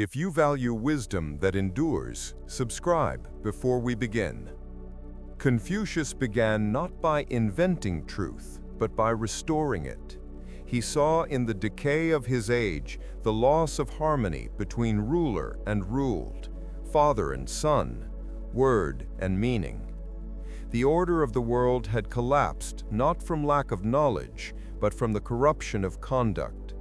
If you value wisdom that endures, subscribe before we begin. Confucius began not by inventing truth, but by restoring it. He saw in the decay of his age the loss of harmony between ruler and ruled, father and son, word and meaning. The order of the world had collapsed not from lack of knowledge, but from the corruption of conduct.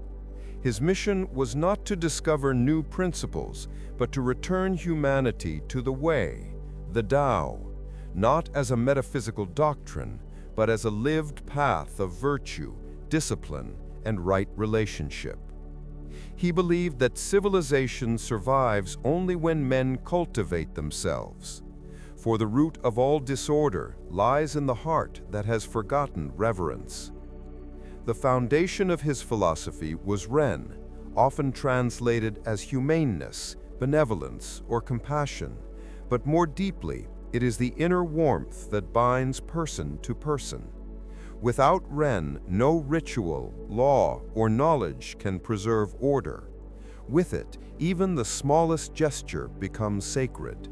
His mission was not to discover new principles, but to return humanity to the way, the Tao, not as a metaphysical doctrine, but as a lived path of virtue, discipline, and right relationship. He believed that civilization survives only when men cultivate themselves. For the root of all disorder lies in the heart that has forgotten reverence. The foundation of his philosophy was Ren, often translated as humaneness, benevolence, or compassion, but more deeply, it is the inner warmth that binds person to person. Without Ren, no ritual, law, or knowledge can preserve order. With it, even the smallest gesture becomes sacred.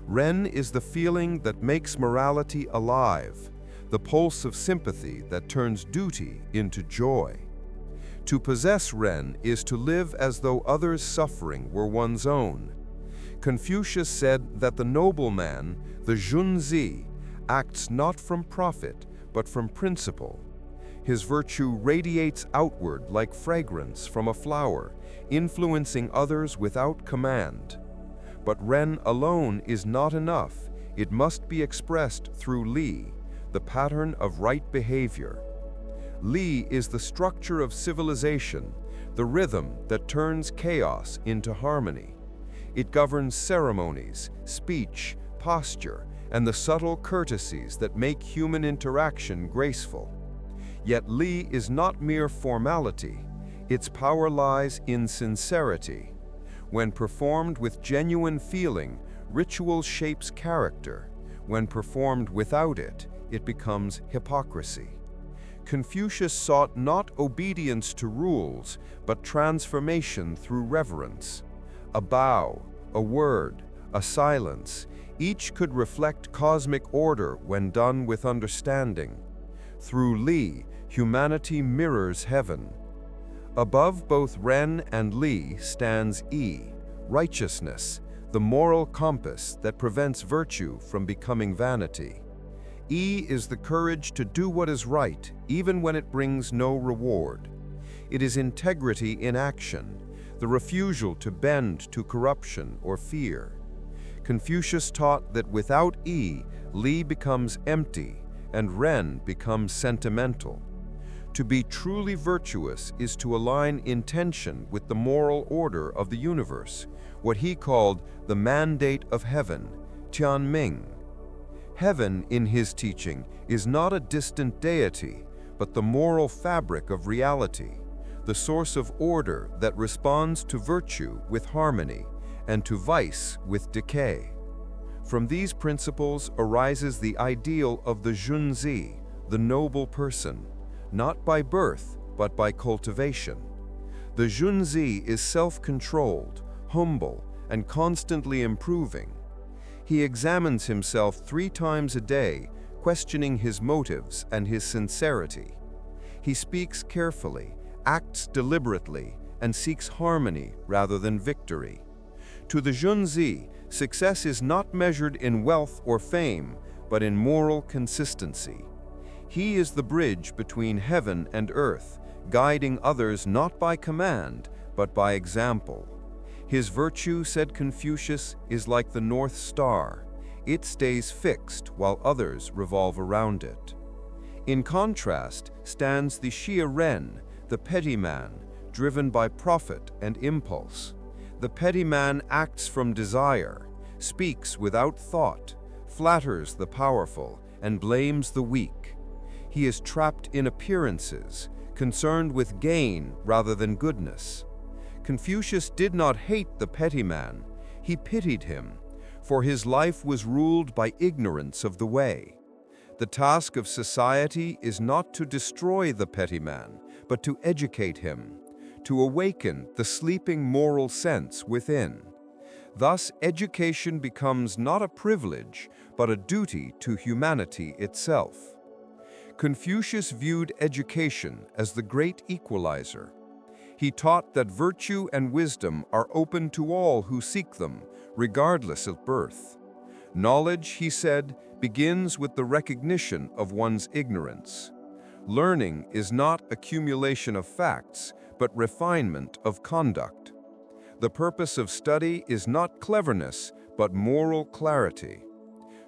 Ren is the feeling that makes morality alive, the pulse of sympathy that turns duty into joy. To possess Ren is to live as though others' suffering were one's own. Confucius said that the noble man, the Junzi, acts not from profit, but from principle. His virtue radiates outward like fragrance from a flower, influencing others without command. But Ren alone is not enough. It must be expressed through Li, the pattern of right behavior. Li is the structure of civilization, the rhythm that turns chaos into harmony. It governs ceremonies, speech, posture, and the subtle courtesies that make human interaction graceful. Yet Li is not mere formality. Its power lies in sincerity. When performed with genuine feeling, ritual shapes character. When performed without it, it becomes hypocrisy. Confucius sought not obedience to rules, but transformation through reverence. A bow, a word, a silence, each could reflect cosmic order when done with understanding. Through Li, humanity mirrors heaven. Above both Ren and Li stands Yi, righteousness, the moral compass that prevents virtue from becoming vanity. Yi is the courage to do what is right, even when it brings no reward. It is integrity in action, the refusal to bend to corruption or fear. Confucius taught that without Yi, Li becomes empty and Ren becomes sentimental. To be truly virtuous is to align intention with the moral order of the universe, what he called the mandate of heaven, Tianming. Heaven, in his teaching, is not a distant deity, but the moral fabric of reality, the source of order that responds to virtue with harmony and to vice with decay. From these principles arises the ideal of the Junzi, the noble person, not by birth, but by cultivation. The Junzi is self-controlled, humble, and constantly improving. He examines himself 3 times a day, questioning his motives and his sincerity. He speaks carefully, acts deliberately, and seeks harmony rather than victory. To the Junzi, success is not measured in wealth or fame, but in moral consistency. He is the bridge between heaven and earth, guiding others not by command, but by example. His virtue, said Confucius, is like the North Star. It stays fixed while others revolve around it. In contrast stands the Xie Ren, the petty man, driven by profit and impulse. The petty man acts from desire, speaks without thought, flatters the powerful, and blames the weak. He is trapped in appearances, concerned with gain rather than goodness. Confucius did not hate the petty man, he pitied him, for his life was ruled by ignorance of the way. The task of society is not to destroy the petty man, but to educate him, to awaken the sleeping moral sense within. Thus, education becomes not a privilege, but a duty to humanity itself. Confucius viewed education as the great equalizer. He taught that virtue and wisdom are open to all who seek them, regardless of birth. Knowledge, he said, begins with the recognition of one's ignorance. Learning is not accumulation of facts, but refinement of conduct. The purpose of study is not cleverness, but moral clarity.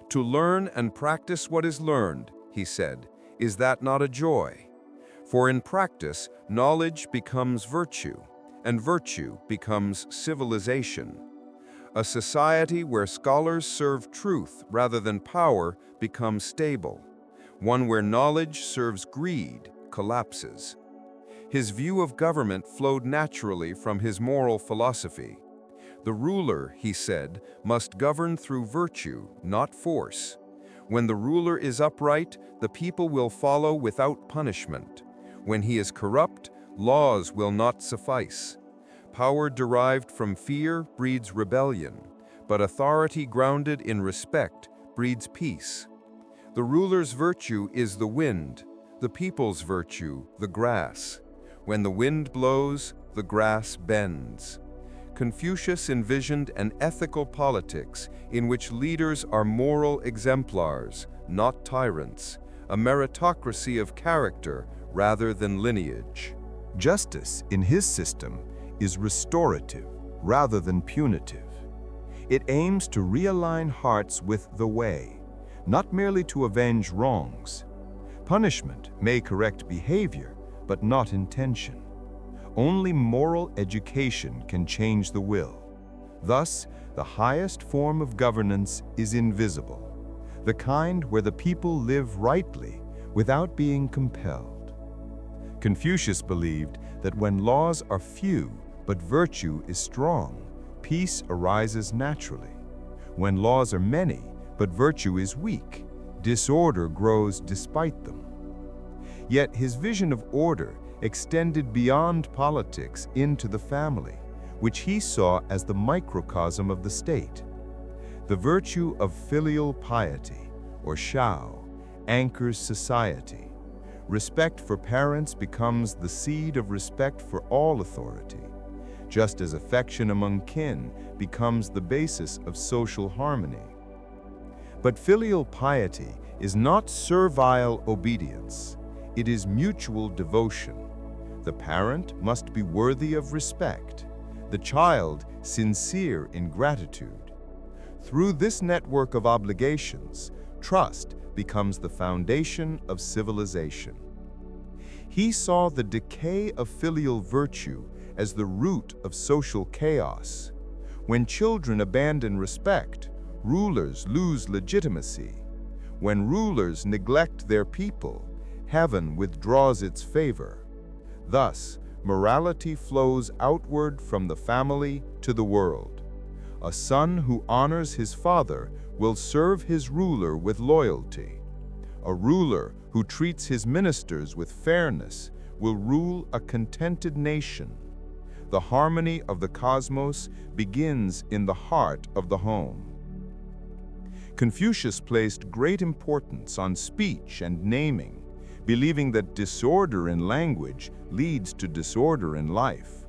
To learn and practice what is learned, he said, is that not a joy? For in practice, knowledge becomes virtue, and virtue becomes civilization. A society where scholars serve truth rather than power becomes stable. One where knowledge serves greed collapses. His view of government flowed naturally from his moral philosophy. The ruler, he said, must govern through virtue, not force. When the ruler is upright, the people will follow without punishment. When he is corrupt, laws will not suffice. Power derived from fear breeds rebellion, but authority grounded in respect breeds peace. The ruler's virtue is the wind, the people's virtue, the grass. When the wind blows, the grass bends. Confucius envisioned an ethical politics in which leaders are moral exemplars, not tyrants, a meritocracy of character rather than lineage. Justice, in his system, is restorative rather than punitive. It aims to realign hearts with the way, not merely to avenge wrongs. Punishment may correct behavior, but not intention. Only moral education can change the will. Thus, the highest form of governance is invisible, the kind where the people live rightly without being compelled. Confucius believed that when laws are few but virtue is strong, peace arises naturally. When laws are many but virtue is weak, disorder grows despite them. Yet his vision of order extended beyond politics into the family, which he saw as the microcosm of the state. The virtue of filial piety, or shao, anchors society. Respect for parents becomes the seed of respect for all authority, just as affection among kin becomes the basis of social harmony. But filial piety is not servile obedience. It is mutual devotion. The parent must be worthy of respect, the child sincere in gratitude. Through this network of obligations, trust becomes the foundation of civilization. He saw the decay of filial virtue as the root of social chaos. When children abandon respect, rulers lose legitimacy. When rulers neglect their people, heaven withdraws its favor. Thus, morality flows outward from the family to the world. A son who honors his father will serve his ruler with loyalty. A ruler who treats his ministers with fairness will rule a contented nation. The harmony of the cosmos begins in the heart of the home. Confucius placed great importance on speech and naming, believing that disorder in language leads to disorder in life.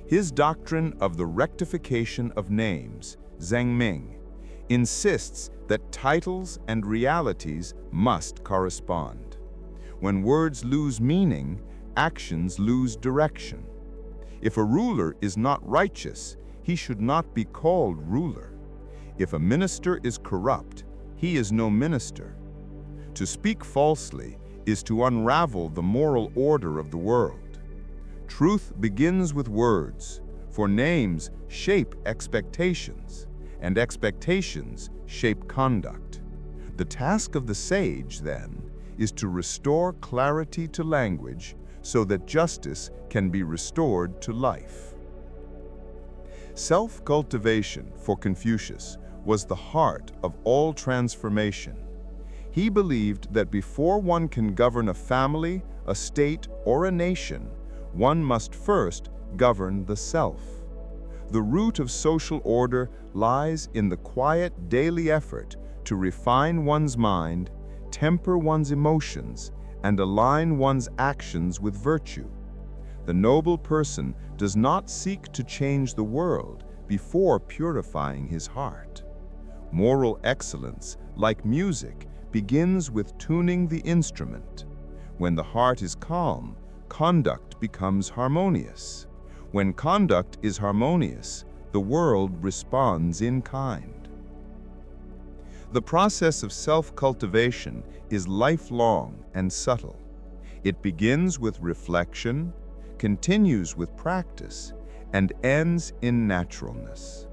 His doctrine of the rectification of names, zhengming, insists that titles and realities must correspond. When words lose meaning, actions lose direction. If a ruler is not righteous, he should not be called ruler. If a minister is corrupt, he is no minister. To speak falsely is to unravel the moral order of the world. Truth begins with words, for names shape expectations, and expectations shape conduct. The task of the sage, then, is to restore clarity to language so that justice can be restored to life. Self-cultivation for Confucius was the heart of all transformation. He believed that before one can govern a family, a state, or a nation, one must first govern the self. The root of social order lies in the quiet daily effort to refine one's mind, temper one's emotions, and align one's actions with virtue. The noble person does not seek to change the world before purifying his heart. Moral excellence, like music, begins with tuning the instrument. When the heart is calm, conduct becomes harmonious. When conduct is harmonious, the world responds in kind. The process of self-cultivation is lifelong and subtle. It begins with reflection, continues with practice, and ends in naturalness.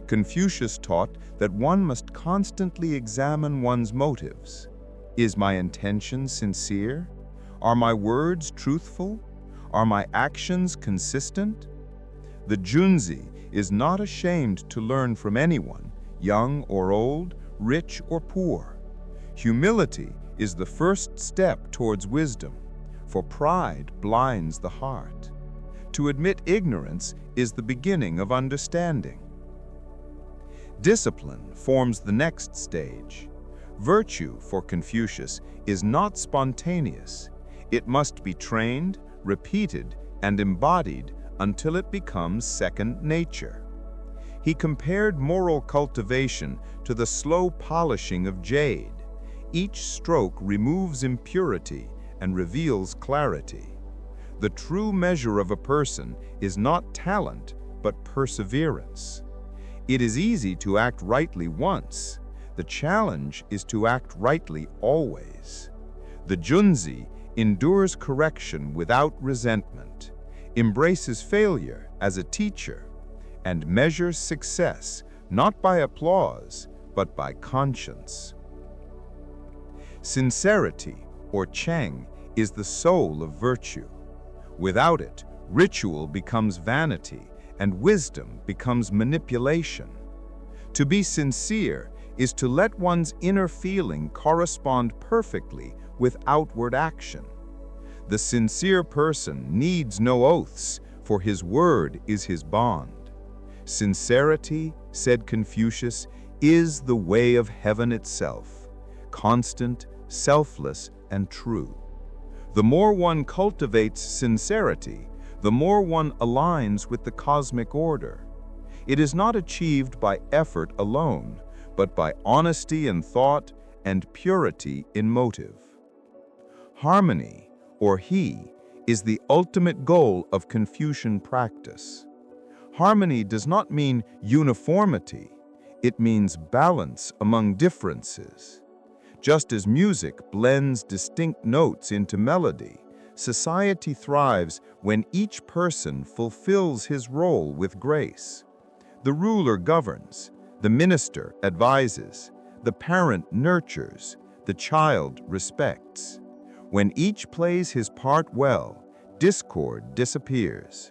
Confucius taught that one must constantly examine one's motives. Is my intention sincere? Are my words truthful? Are my actions consistent? The Junzi is not ashamed to learn from anyone, young or old, rich or poor. Humility is the first step towards wisdom, for pride blinds the heart. To admit ignorance is the beginning of understanding. Discipline forms the next stage. Virtue, for Confucius, is not spontaneous. It must be trained, repeated, and embodied until it becomes second nature. He compared moral cultivation to the slow polishing of jade. Each stroke removes impurity and reveals clarity. The true measure of a person is not talent, but perseverance. It is easy to act rightly once. The challenge is to act rightly always. The Junzi endures correction without resentment, embraces failure as a teacher, and measures success not by applause, but by conscience. Sincerity, or cheng, is the soul of virtue. Without it, ritual becomes vanity, and wisdom becomes manipulation. To be sincere is to let one's inner feeling correspond perfectly with outward action. The sincere person needs no oaths, for his word is his bond. Sincerity, said Confucius, is the way of heaven itself, constant, selfless, and true. The more one cultivates sincerity, the more one aligns with the cosmic order. It is not achieved by effort alone, but by honesty in thought and purity in motive. Harmony, or he, is the ultimate goal of Confucian practice. Harmony does not mean uniformity, it means balance among differences. Just as music blends distinct notes into melody, society thrives when each person fulfills his role with grace. The ruler governs, the minister advises, the parent nurtures, the child respects. When each plays his part well, discord disappears.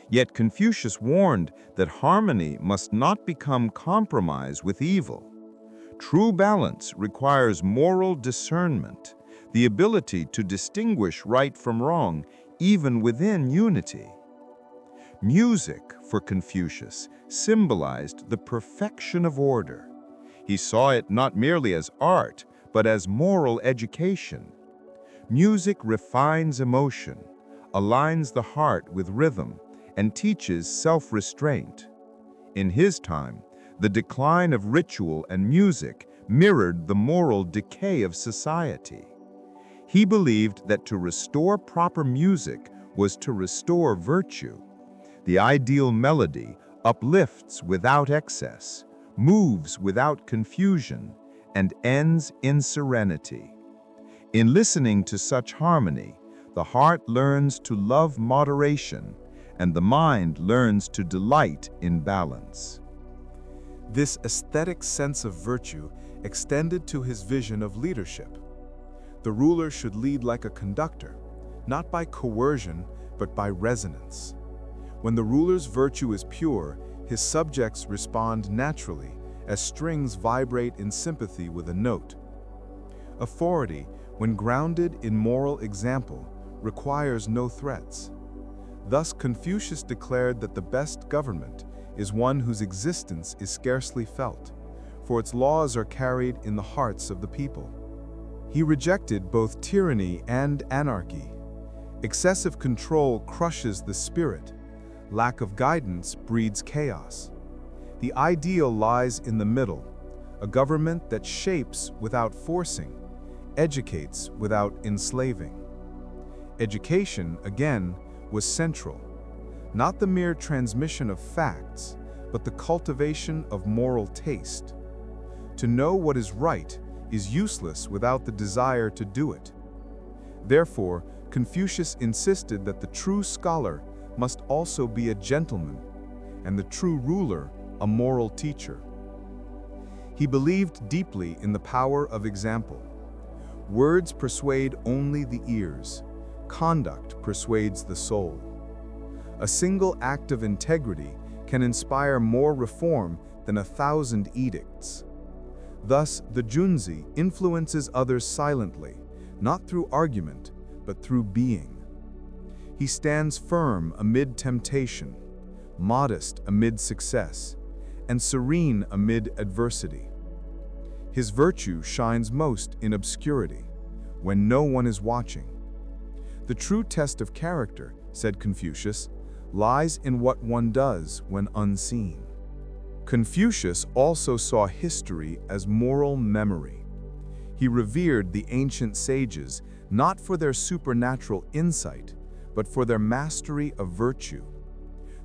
Yet Confucius warned that harmony must not become compromise with evil. True balance requires moral discernment, the ability to distinguish right from wrong, even within unity. Music, for Confucius, symbolized the perfection of order. He saw it not merely as art, but as moral education. Music refines emotion, aligns the heart with rhythm, and teaches self-restraint. In his time, the decline of ritual and music mirrored the moral decay of society. He believed that to restore proper music was to restore virtue. The ideal melody uplifts without excess, moves without confusion, and ends in serenity. In listening to such harmony, the heart learns to love moderation, and the mind learns to delight in balance. This aesthetic sense of virtue extended to his vision of leadership. The ruler should lead like a conductor, not by coercion, but by resonance. When the ruler's virtue is pure, his subjects respond naturally, as strings vibrate in sympathy with a note. Authority, when grounded in moral example, requires no threats. Thus, Confucius declared that the best government is one whose existence is scarcely felt, for its laws are carried in the hearts of the people. He rejected both tyranny and anarchy. Excessive control crushes the spirit. Lack of guidance breeds chaos. The ideal lies in the middle, a government that shapes without forcing, educates without enslaving. Education, again, was central, not the mere transmission of facts, but the cultivation of moral taste. To know what is right is useless without the desire to do it. Therefore, Confucius insisted that the true scholar must also be a gentleman, and the true ruler a moral teacher. He believed deeply in the power of example. Words persuade only the ears. Conduct persuades the soul. A single act of integrity can inspire more reform than 1,000 edicts. Thus, the Junzi influences others silently, not through argument, but through being. He stands firm amid temptation, modest amid success, and serene amid adversity. His virtue shines most in obscurity, when no one is watching. The true test of character, said Confucius, lies in what one does when unseen. Confucius also saw history as moral memory. He revered the ancient sages not for their supernatural insight, but for their mastery of virtue.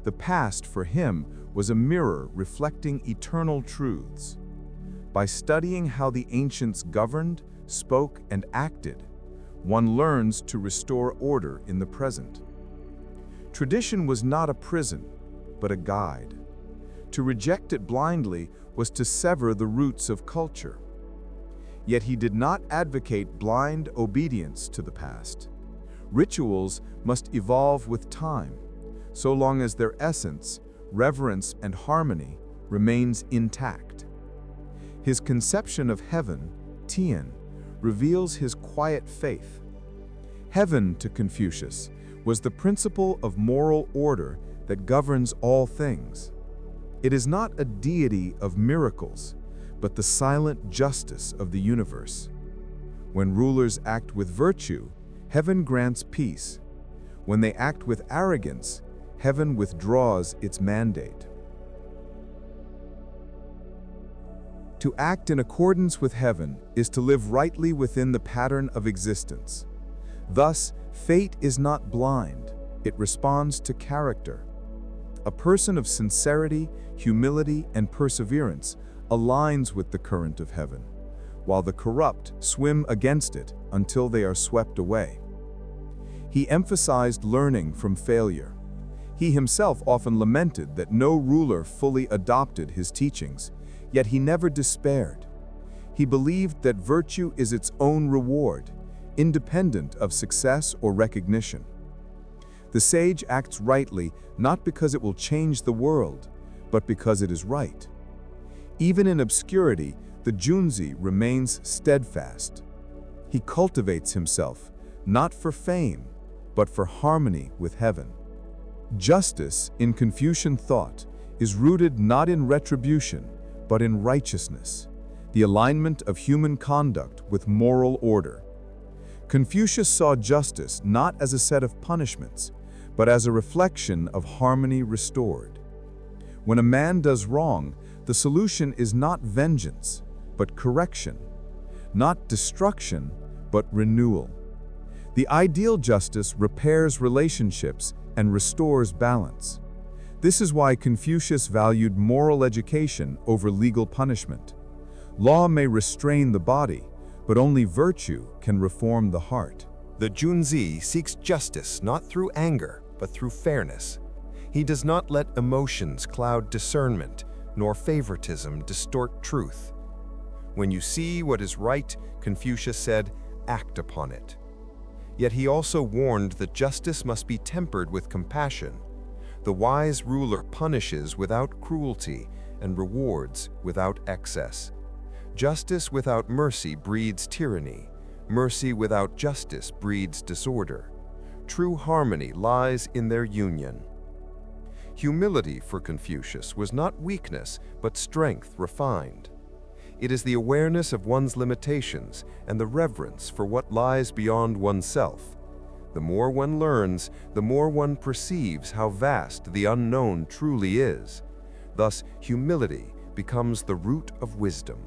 The past, for him, was a mirror reflecting eternal truths. By studying how the ancients governed, spoke, and acted, one learns to restore order in the present. Tradition was not a prison, but a guide. To reject it blindly was to sever the roots of culture. Yet he did not advocate blind obedience to the past. Rituals must evolve with time, so long as their essence, reverence, and harmony remains intact. His conception of heaven, Tian, reveals his quiet faith. Heaven, to Confucius, was the principle of moral order that governs all things. It is not a deity of miracles, but the silent justice of the universe. When rulers act with virtue, heaven grants peace. When they act with arrogance, heaven withdraws its mandate. To act in accordance with heaven is to live rightly within the pattern of existence. Thus, fate is not blind, it responds to character. A person of sincerity, humility, and perseverance aligns with the current of heaven, while the corrupt swim against it until they are swept away. He emphasized learning from failure. He himself often lamented that no ruler fully adopted his teachings, yet he never despaired. He believed that virtue is its own reward, independent of success or recognition. The sage acts rightly not because it will change the world, but because it is right. Even in obscurity, the Junzi remains steadfast. He cultivates himself, not for fame, but for harmony with heaven. Justice, in Confucian thought, is rooted not in retribution, but in righteousness, the alignment of human conduct with moral order. Confucius saw justice not as a set of punishments, but as a reflection of harmony restored. When a man does wrong, the solution is not vengeance, but correction, not destruction, but renewal. The ideal justice repairs relationships and restores balance. This is why Confucius valued moral education over legal punishment. Law may restrain the body, but only virtue can reform the heart. The Junzi seeks justice not through anger, but through fairness. He does not let emotions cloud discernment, nor favoritism distort truth. When you see what is right, Confucius said, act upon it. Yet he also warned that justice must be tempered with compassion. The wise ruler punishes without cruelty and rewards without excess. Justice without mercy breeds tyranny. Mercy without justice breeds disorder. true harmony lies in their union. Humility for Confucius was not weakness, but strength refined. It is the awareness of one's limitations and the reverence for what lies beyond oneself. The more one learns, the more one perceives how vast the unknown truly is. Thus, humility becomes the root of wisdom.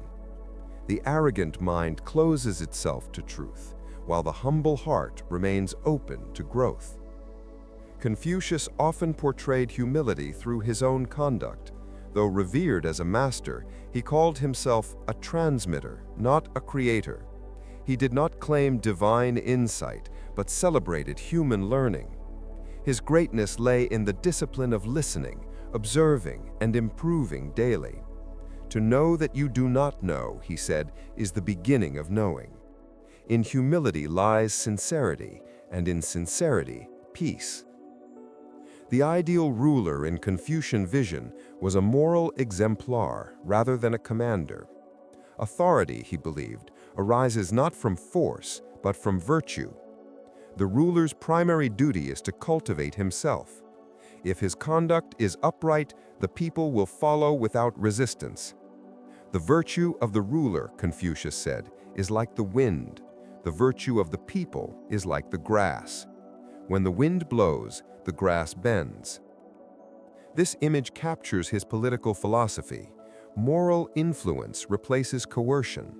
The arrogant mind closes itself to truth, while the humble heart remains open to growth. Confucius often portrayed humility through his own conduct. Though revered as a master, he called himself a transmitter, not a creator. He did not claim divine insight, but celebrated human learning. His greatness lay in the discipline of listening, observing, and improving daily. To know that you do not know, he said, is the beginning of knowing. In humility lies sincerity, and in sincerity, peace. The ideal ruler in Confucian vision was a moral exemplar rather than a commander. Authority, he believed, arises not from force, but from virtue. The ruler's primary duty is to cultivate himself. If his conduct is upright, the people will follow without resistance. The virtue of the ruler, Confucius said, is like the wind. The virtue of the people is like the grass. When the wind blows, the grass bends. This image captures his political philosophy. Moral influence replaces coercion.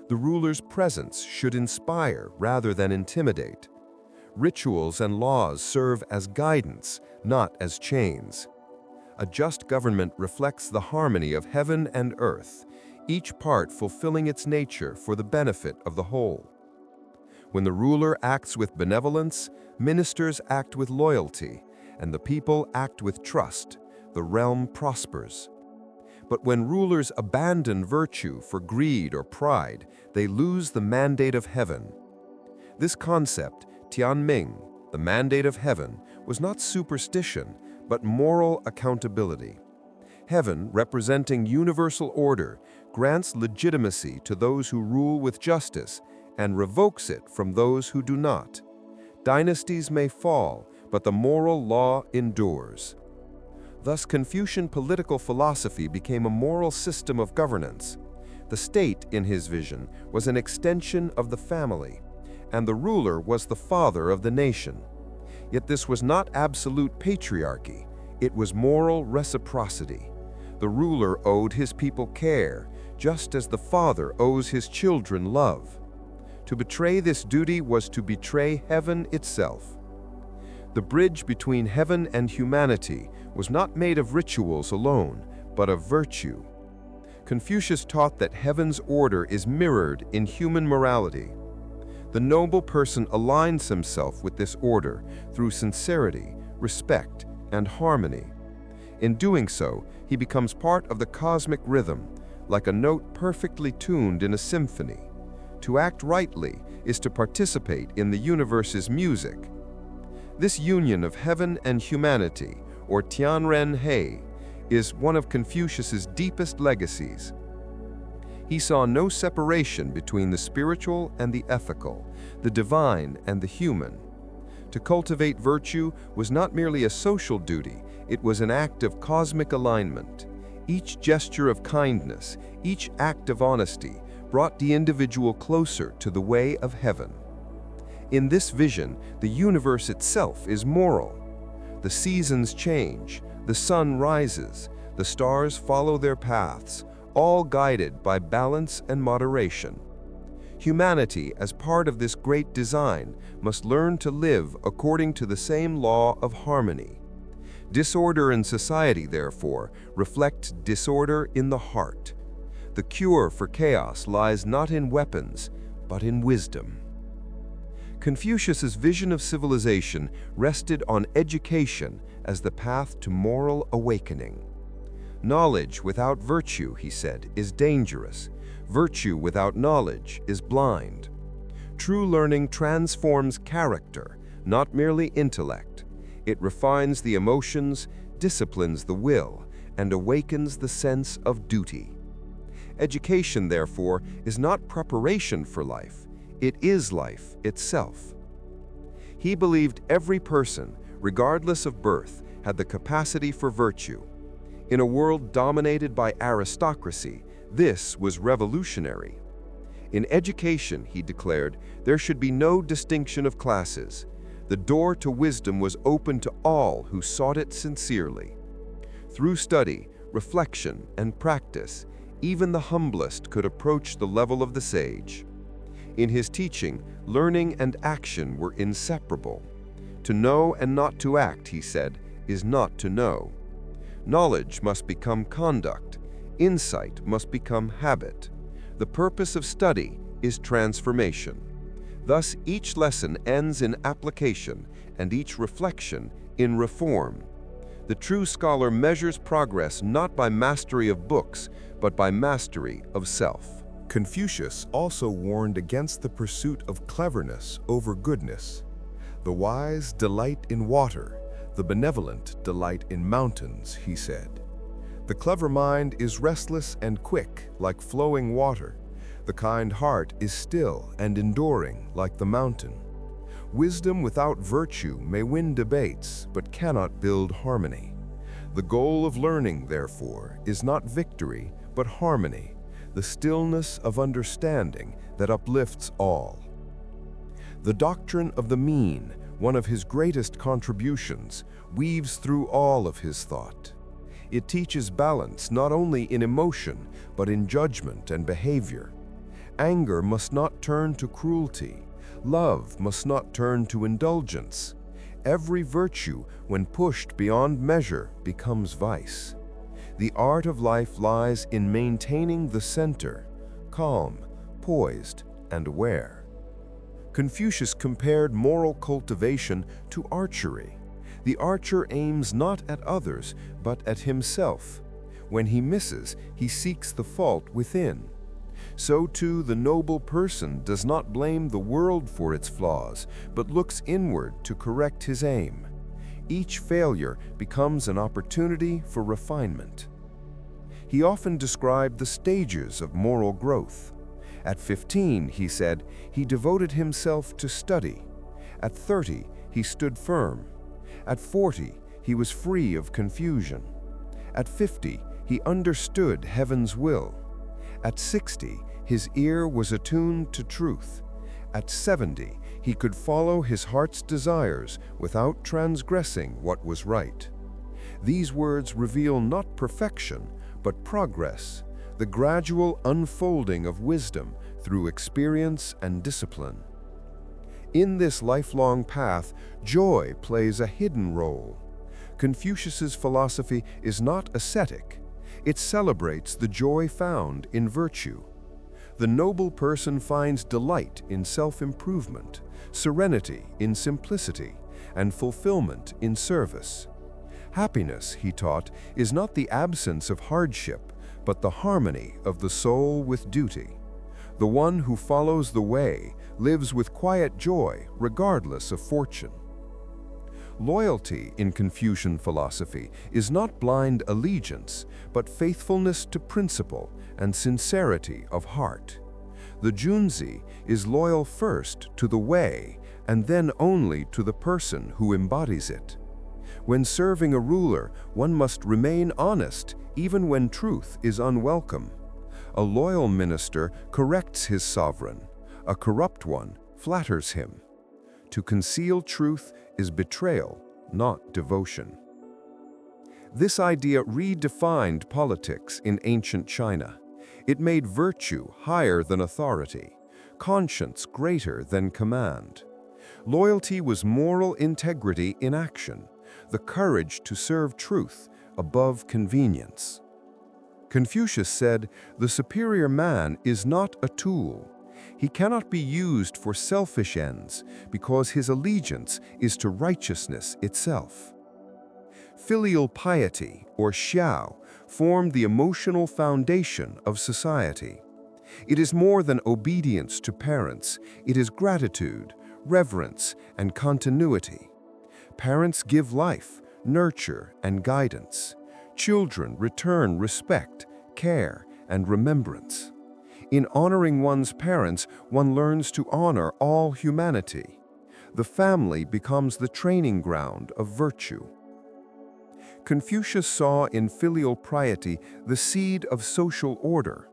The ruler's presence should inspire rather than intimidate. Rituals and laws serve as guidance, not as chains. A just government reflects the harmony of heaven and earth, each part fulfilling its nature for the benefit of the whole. When the ruler acts with benevolence, ministers act with loyalty, and the people act with trust, the realm prospers. But when rulers abandon virtue for greed or pride, they lose the mandate of heaven. This concept, Tianming, the mandate of heaven, was not superstition, but moral accountability. Heaven, representing universal order, grants legitimacy to those who rule with justice and revokes it from those who do not. Dynasties may fall, but the moral law endures. Thus, Confucian political philosophy became a moral system of governance. The state, in his vision, was an extension of the family, and the ruler was the father of the nation. Yet this was not absolute patriarchy, it was moral reciprocity. The ruler owed his people care, just as the father owes his children love. To betray this duty was to betray heaven itself. The bridge between heaven and humanity was not made of rituals alone, but of virtue. Confucius taught that heaven's order is mirrored in human morality. The noble person aligns himself with this order through sincerity, respect, and harmony. In doing so, he becomes part of the cosmic rhythm, like a note perfectly tuned in a symphony. To act rightly is to participate in the universe's music. This union of heaven and humanity, or Tianren He, is one of Confucius's deepest legacies. He saw no separation between the spiritual and the ethical, the divine and the human. To cultivate virtue was not merely a social duty, it was an act of cosmic alignment. Each gesture of kindness, each act of honesty, brought the individual closer to the way of heaven. In this vision, the universe itself is moral. The seasons change, the sun rises, the stars follow their paths, all guided by balance and moderation. Humanity, as part of this great design, must learn to live according to the same law of harmony. Disorder in society, therefore, reflects disorder in the heart. The cure for chaos lies not in weapons, but in wisdom. Confucius's vision of civilization rested on education as the path to moral awakening. Knowledge without virtue, he said, is dangerous. Virtue without knowledge is blind. True learning transforms character, not merely intellect. It refines the emotions, disciplines the will, and awakens the sense of duty. Education, therefore, is not preparation for life. It is life itself. He believed every person, regardless of birth, had the capacity for virtue. In a world dominated by aristocracy, this was revolutionary. In education, he declared, there should be no distinction of classes. The door to wisdom was open to all who sought it sincerely. Through study, reflection, and practice, even the humblest could approach the level of the sage. In his teaching, learning and action were inseparable. To know and not to act, he said, is not to know. Knowledge must become conduct. Insight must become habit. The purpose of study is transformation. Thus, each lesson ends in application and each reflection in reform. The true scholar measures progress not by mastery of books, but by mastery of self. Confucius also warned against the pursuit of cleverness over goodness. The wise delight in water, the benevolent delight in mountains, he said. The clever mind is restless and quick, like flowing water. The kind heart is still and enduring, like the mountain. Wisdom without virtue may win debates, but cannot build harmony. The goal of learning, therefore, is not victory, but harmony, the stillness of understanding that uplifts all. The doctrine of the mean, one of his greatest contributions, weaves through all of his thought. It teaches balance not only in emotion, but in judgment and behavior. Anger must not turn to cruelty. Love must not turn to indulgence. Every virtue, when pushed beyond measure, becomes vice. The art of life lies in maintaining the center, calm, poised, and aware. Confucius compared moral cultivation to archery. The archer aims not at others, but at himself. When he misses, he seeks the fault within. So too the noble person does not blame the world for its flaws, but looks inward to correct his aim. Each failure becomes an opportunity for refinement. He often described the stages of moral growth. At 15, he said, he devoted himself to study. At 30, he stood firm. At 40, he was free of confusion. At 50, he understood heaven's will. At 60, his ear was attuned to truth. At 70, he could follow his heart's desires without transgressing what was right. These words reveal not perfection, but progress, the gradual unfolding of wisdom through experience and discipline. In this lifelong path, joy plays a hidden role. Confucius's philosophy is not ascetic. It celebrates the joy found in virtue. The noble person finds delight in self-improvement, serenity in simplicity, and fulfillment in service. Happiness, he taught, is not the absence of hardship, but the harmony of the soul with duty. The one who follows the way lives with quiet joy regardless of fortune. Loyalty in Confucian philosophy is not blind allegiance, but faithfulness to principle and sincerity of heart. The Junzi is loyal first to the way and then only to the person who embodies it. When serving a ruler, one must remain honest even when truth is unwelcome. A loyal minister corrects his sovereign. A corrupt one flatters him. To conceal truth is betrayal, not devotion. This idea redefined politics in ancient China. It made virtue higher than authority, conscience greater than command. Loyalty was moral integrity in action, the courage to serve truth above convenience. Confucius said, "The superior man is not a tool. He cannot be used for selfish ends because his allegiance is to righteousness itself." Filial piety, or xiao, formed the emotional foundation of society. It is more than obedience to parents. It is gratitude, reverence, and continuity. Parents give life, nurture, and guidance. Children return respect, care, and remembrance. In honoring one's parents, one learns to honor all humanity. The family becomes the training ground of virtue. Confucius saw in filial piety the seed of social order.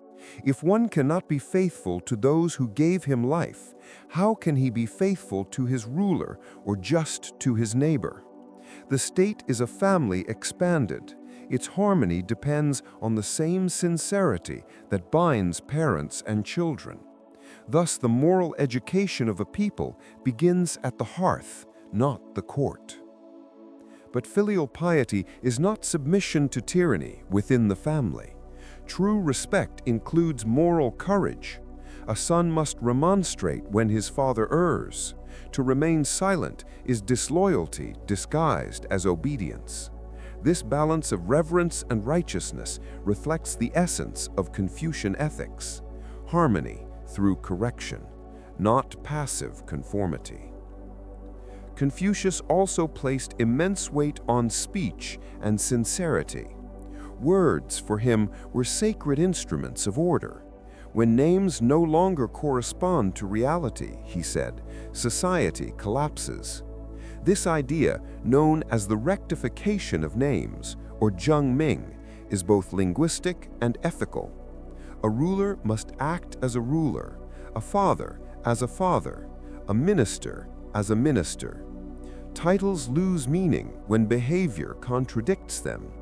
If one cannot be faithful to those who gave him life, how can he be faithful to his ruler or just to his neighbor? The state is a family expanded. Its harmony depends on the same sincerity that binds parents and children. Thus, the moral education of a people begins at the hearth, not the court. But filial piety is not submission to tyranny within the family. True respect includes moral courage. A son must remonstrate when his father errs. To remain silent is disloyalty disguised as obedience. This balance of reverence and righteousness reflects the essence of Confucian ethics: harmony through correction, not passive conformity. Confucius also placed immense weight on speech and sincerity. Words, for him, were sacred instruments of order. When names no longer correspond to reality, he said, society collapses. This idea, known as the rectification of names, or zhengming, is both linguistic and ethical. A ruler must act as a ruler, a father as a father, a minister as a minister. Titles lose meaning when behavior contradicts them.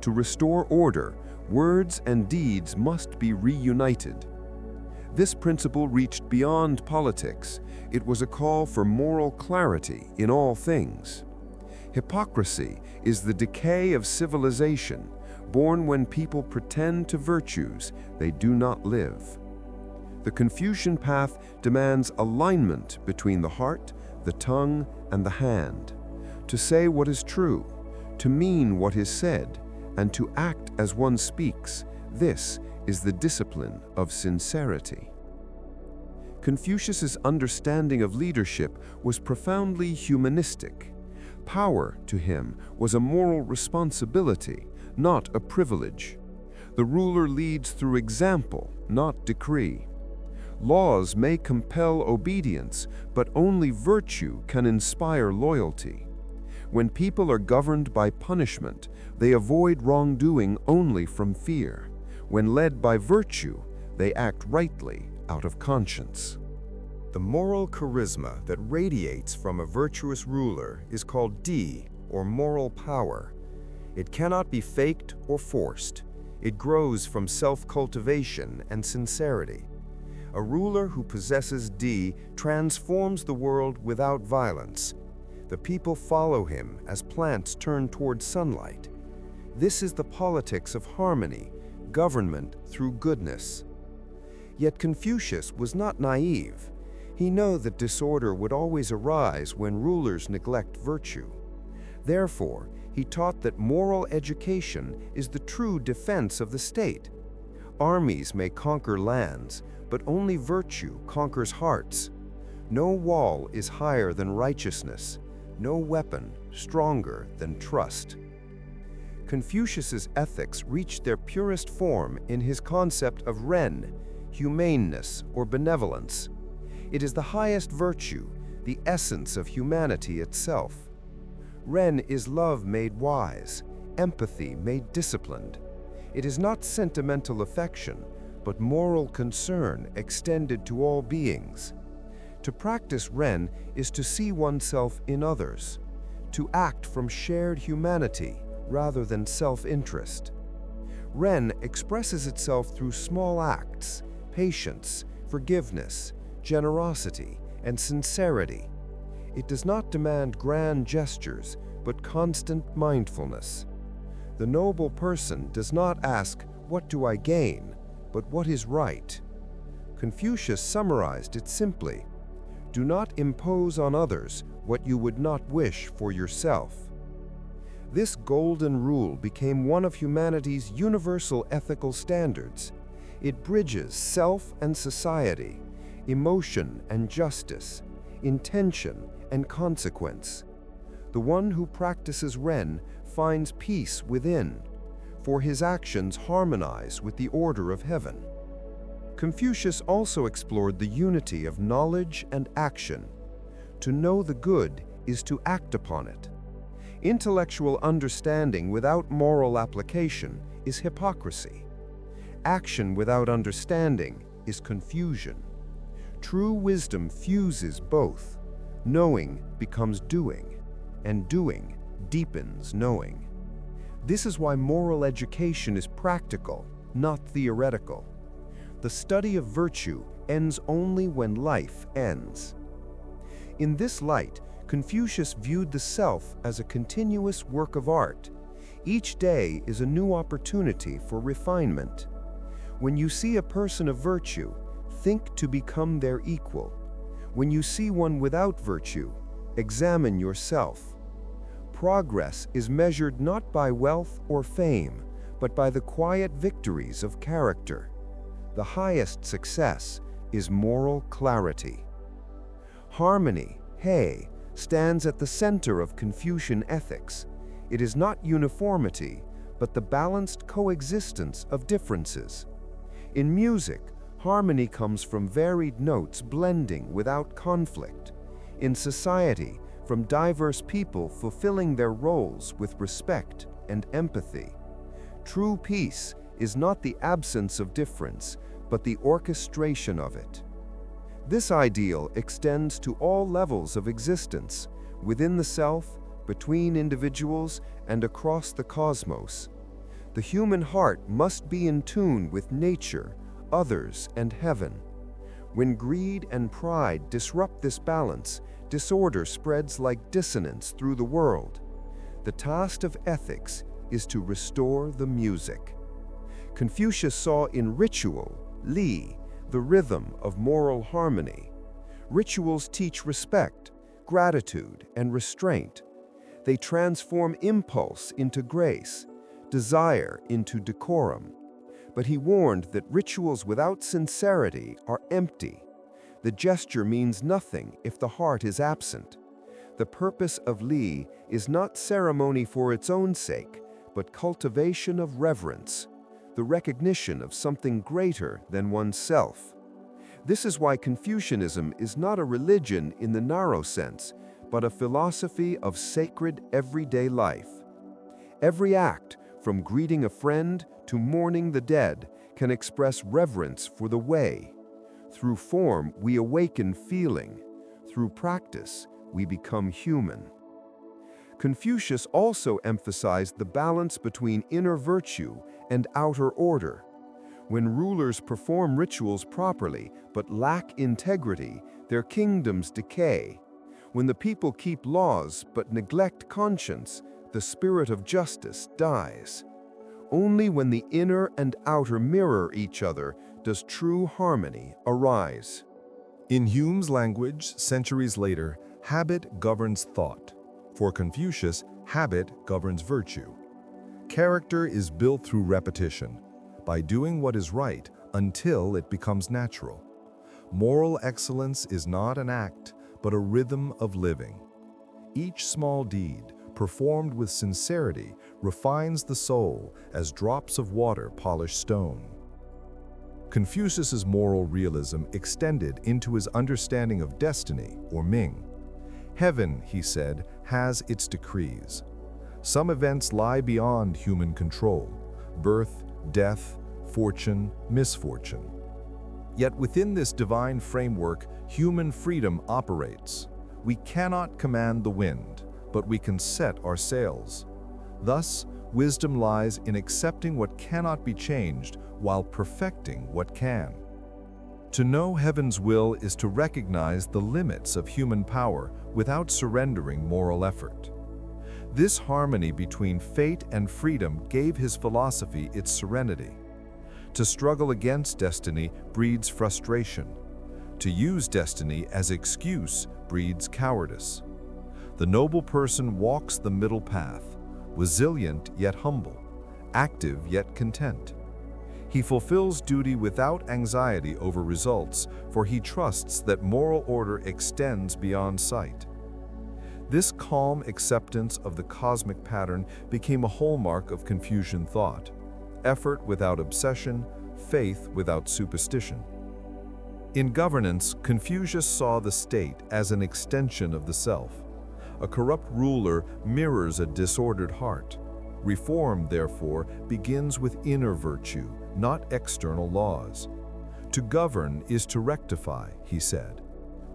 To restore order, words and deeds must be reunited. This principle reached beyond politics. It was a call for moral clarity in all things. Hypocrisy is the decay of civilization, born when people pretend to virtues they do not live. The Confucian path demands alignment between the heart, the tongue, and the hand. To say what is true, to mean what is said, and to act as one speaks, this is the discipline of sincerity. Confucius's understanding of leadership was profoundly humanistic. Power, to him, was a moral responsibility, not a privilege. The ruler leads through example, not decree. Laws may compel obedience, but only virtue can inspire loyalty. When people are governed by punishment, they avoid wrongdoing only from fear. When led by virtue, they act rightly out of conscience. The moral charisma that radiates from a virtuous ruler is called di, or moral power. It cannot be faked or forced. It grows from self-cultivation and sincerity. A ruler who possesses di transforms the world without violence. The people follow him as plants turn toward sunlight. This is the politics of harmony, government through goodness. Yet Confucius was not naive. He knew that disorder would always arise when rulers neglect virtue. Therefore, he taught that moral education is the true defense of the state. Armies may conquer lands, but only virtue conquers hearts. No wall is higher than righteousness, no weapon stronger than trust. Confucius's ethics reached their purest form in his concept of ren, humaneness or benevolence. It is the highest virtue, the essence of humanity itself. Ren is love made wise, empathy made disciplined. It is not sentimental affection, but moral concern extended to all beings. To practice Ren is to see oneself in others, to act from shared humanity rather than self-interest. Ren expresses itself through small acts, patience, forgiveness, generosity, and sincerity. It does not demand grand gestures, but constant mindfulness. The noble person does not ask, "What do I gain?" but "What is right?" Confucius summarized it simply: do not impose on others what you would not wish for yourself. This golden rule became one of humanity's universal ethical standards. It bridges self and society, emotion and justice, intention and consequence. The one who practices Ren finds peace within, for his actions harmonize with the order of heaven. Confucius also explored the unity of knowledge and action. To know the good is to act upon it. Intellectual understanding without moral application is hypocrisy. Action without understanding is confusion. True wisdom fuses both. Knowing becomes doing, and doing deepens knowing. This is why moral education is practical, not theoretical. The study of virtue ends only when life ends. In this light, Confucius viewed the self as a continuous work of art. Each day is a new opportunity for refinement. When you see a person of virtue, think to become their equal. When you see one without virtue, examine yourself. Progress is measured not by wealth or fame, but by the quiet victories of character. The highest success is moral clarity. Harmony, He, stands at the center of Confucian ethics. It is not uniformity, but the balanced coexistence of differences. In music, harmony comes from varied notes blending without conflict. In society, from diverse people fulfilling their roles with respect and empathy. True peace is not the absence of difference, but the orchestration of it. This ideal extends to all levels of existence, within the self, between individuals, and across the cosmos. The human heart must be in tune with nature, others, and heaven. When greed and pride disrupt this balance, disorder spreads like dissonance through the world. The task of ethics is to restore the music. Confucius saw in ritual, Li, the rhythm of moral harmony. Rituals teach respect, gratitude, and restraint. They transform impulse into grace, desire into decorum. But he warned that rituals without sincerity are empty. The gesture means nothing if the heart is absent. The purpose of Li is not ceremony for its own sake, but cultivation of reverence, the recognition of something greater than oneself. This is why Confucianism is not a religion in the narrow sense, but a philosophy of sacred everyday life. Every act, from greeting a friend to mourning the dead, can express reverence for the way. Through form, we awaken feeling. Through practice, we become human. Confucius also emphasized the balance between inner virtue and outer order. When rulers perform rituals properly but lack integrity, their kingdoms decay. When the people keep laws but neglect conscience, the spirit of justice dies. Only when the inner and outer mirror each other does true harmony arise. In Hume's language, centuries later, habit governs thought. For Confucius, habit governs virtue. Character is built through repetition, by doing what is right until it becomes natural. Moral excellence is not an act, but a rhythm of living. Each small deed, performed with sincerity, refines the soul as drops of water polish stone. Confucius's moral realism extended into his understanding of destiny, or Ming. Heaven, he said, has its decrees. Some events lie beyond human control: birth, death, fortune, misfortune. Yet within this divine framework, human freedom operates. We cannot command the wind, but we can set our sails. Thus, wisdom lies in accepting what cannot be changed while perfecting what can. To know heaven's will is to recognize the limits of human power without surrendering moral effort. This harmony between fate and freedom gave his philosophy its serenity. To struggle against destiny breeds frustration. To use destiny as excuse breeds cowardice. The noble person walks the middle path, resilient yet humble, active yet content. He fulfills duty without anxiety over results, for he trusts that moral order extends beyond sight. This calm acceptance of the cosmic pattern became a hallmark of Confucian thought: effort without obsession, faith without superstition. In governance, Confucius saw the state as an extension of the self. A corrupt ruler mirrors a disordered heart. Reform, therefore, begins with inner virtue, not external laws. To govern is to rectify, he said.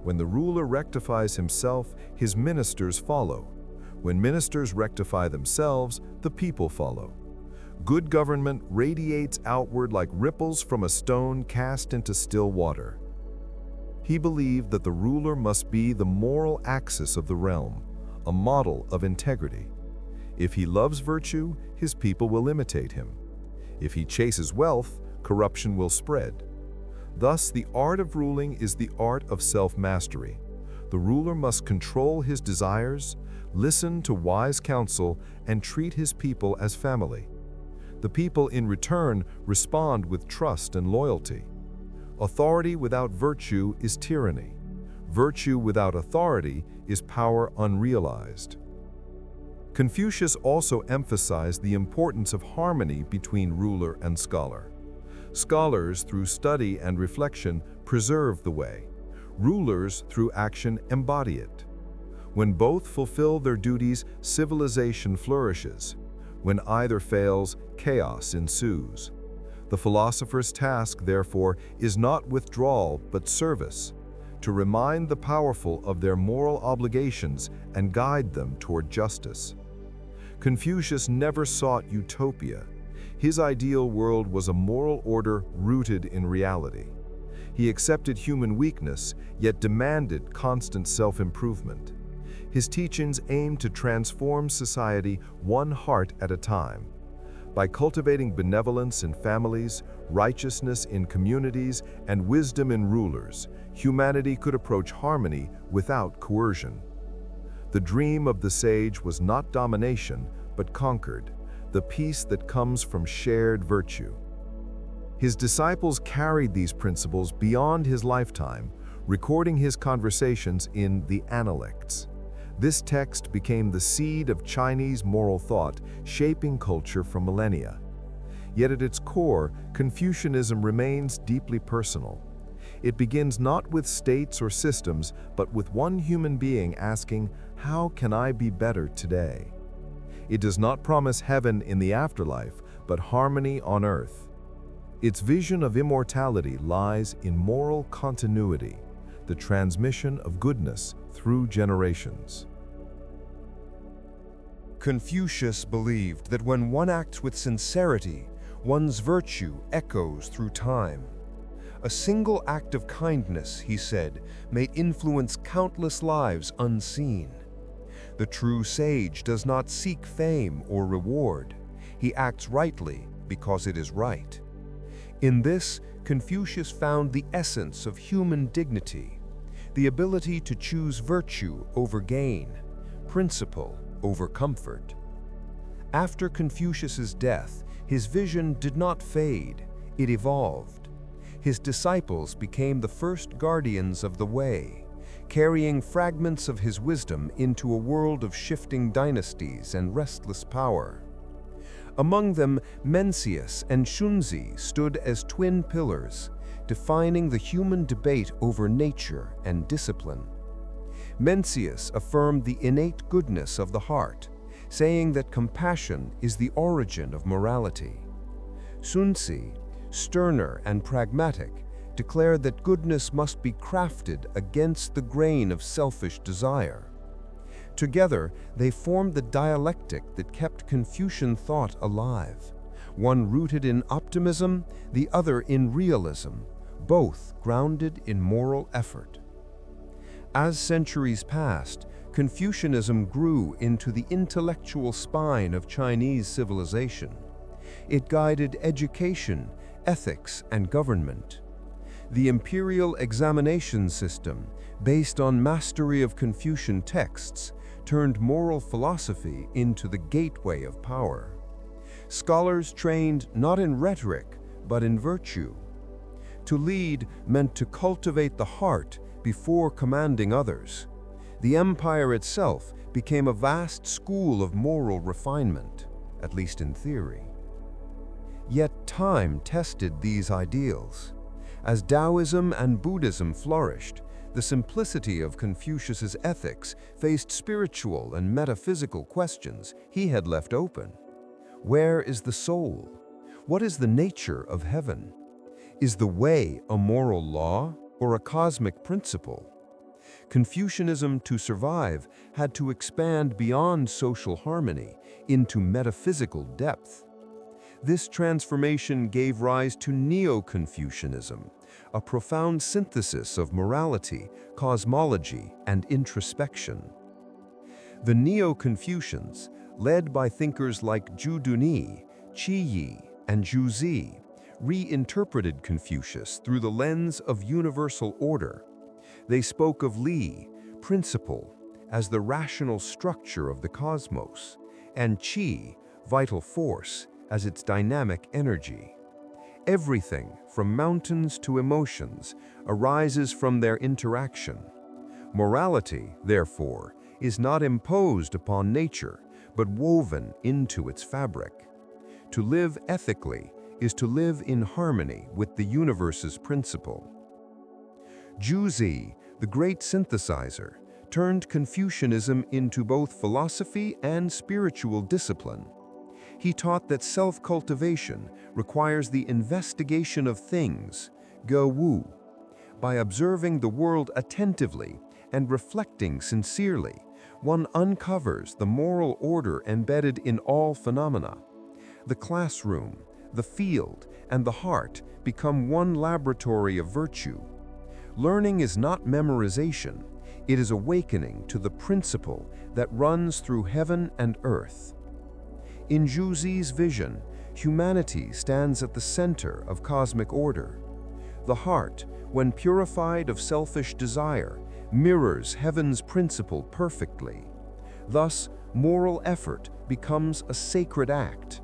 When the ruler rectifies himself, his ministers follow. When ministers rectify themselves, the people follow. Good government radiates outward like ripples from a stone cast into still water. He believed that the ruler must be the moral axis of the realm, a model of integrity. If he loves virtue, his people will imitate him. If he chases wealth, corruption will spread. Thus, the art of ruling is the art of self-mastery. The ruler must control his desires, listen to wise counsel, and treat his people as family. The people, in return, respond with trust and loyalty. Authority without virtue is tyranny. Virtue without authority is power unrealized. Confucius also emphasized the importance of harmony between ruler and scholar. Scholars, through study and reflection, preserve the way. Rulers, through action, embody it. When both fulfill their duties, civilization flourishes. When either fails, chaos ensues. The philosopher's task, therefore, is not withdrawal but service, to remind the powerful of their moral obligations and guide them toward justice. Confucius never sought utopia. His ideal world was a moral order rooted in reality. He accepted human weakness, yet demanded constant self-improvement. His teachings aimed to transform society one heart at a time. By cultivating benevolence in families, righteousness in communities, and wisdom in rulers, humanity could approach harmony without coercion. The dream of the sage was not domination, but conquered, the peace that comes from shared virtue. His disciples carried these principles beyond his lifetime, recording his conversations in the Analects. This text became the seed of Chinese moral thought, shaping culture for millennia. Yet at its core, Confucianism remains deeply personal. It begins not with states or systems, but with one human being asking, "How can I be better today?" It does not promise heaven in the afterlife, but harmony on earth. Its vision of immortality lies in moral continuity, the transmission of goodness through generations. Confucius believed that when one acts with sincerity, one's virtue echoes through time. A single act of kindness, he said, may influence countless lives unseen. The true sage does not seek fame or reward. He acts rightly because it is right. In this, Confucius found the essence of human dignity, the ability to choose virtue over gain, principle over comfort. After Confucius's death, his vision did not fade, it evolved. His disciples became the first guardians of the way, carrying fragments of his wisdom into a world of shifting dynasties and restless power. Among them, Mencius and Shunzi stood as twin pillars, defining the human debate over nature and discipline. Mencius affirmed the innate goodness of the heart, saying that compassion is the origin of morality. Shunzi, sterner and pragmatic, declared that goodness must be crafted against the grain of selfish desire. Together, they formed the dialectic that kept Confucian thought alive, one rooted in optimism, the other in realism, both grounded in moral effort. As centuries passed, Confucianism grew into the intellectual spine of Chinese civilization. It guided education, ethics, and government. The imperial examination system, based on mastery of Confucian texts, turned moral philosophy into the gateway of power. Scholars trained not in rhetoric, but in virtue. To lead meant to cultivate the heart before commanding others. The empire itself became a vast school of moral refinement, at least in theory. Yet time tested these ideals. As Taoism and Buddhism flourished, the simplicity of Confucius's ethics faced spiritual and metaphysical questions he had left open. Where is the soul? What is the nature of heaven? Is the way a moral law or a cosmic principle? Confucianism, to survive, had to expand beyond social harmony into metaphysical depth. This transformation gave rise to Neo-Confucianism, a profound synthesis of morality, cosmology, and introspection. The Neo-Confucians, led by thinkers like Zhu Duni, Qi Yi, and Zhu Zi, reinterpreted Confucius through the lens of universal order. They spoke of Li, principle, as the rational structure of the cosmos, and Qi, vital force, as its dynamic energy. Everything, from mountains to emotions, arises from their interaction. Morality, therefore, is not imposed upon nature, but woven into its fabric. To live ethically is to live in harmony with the universe's principle. Zhu Zi, the great synthesizer, turned Confucianism into both philosophy and spiritual discipline. He taught that self-cultivation requires the investigation of things, ge wu. By observing the world attentively and reflecting sincerely, one uncovers the moral order embedded in all phenomena. The classroom, the field, and the heart become one laboratory of virtue. Learning is not memorization, it is awakening to the principle that runs through heaven and earth. In Zhu Zi's vision, humanity stands at the center of cosmic order. The heart, when purified of selfish desire, mirrors heaven's principle perfectly. Thus, moral effort becomes a sacred act.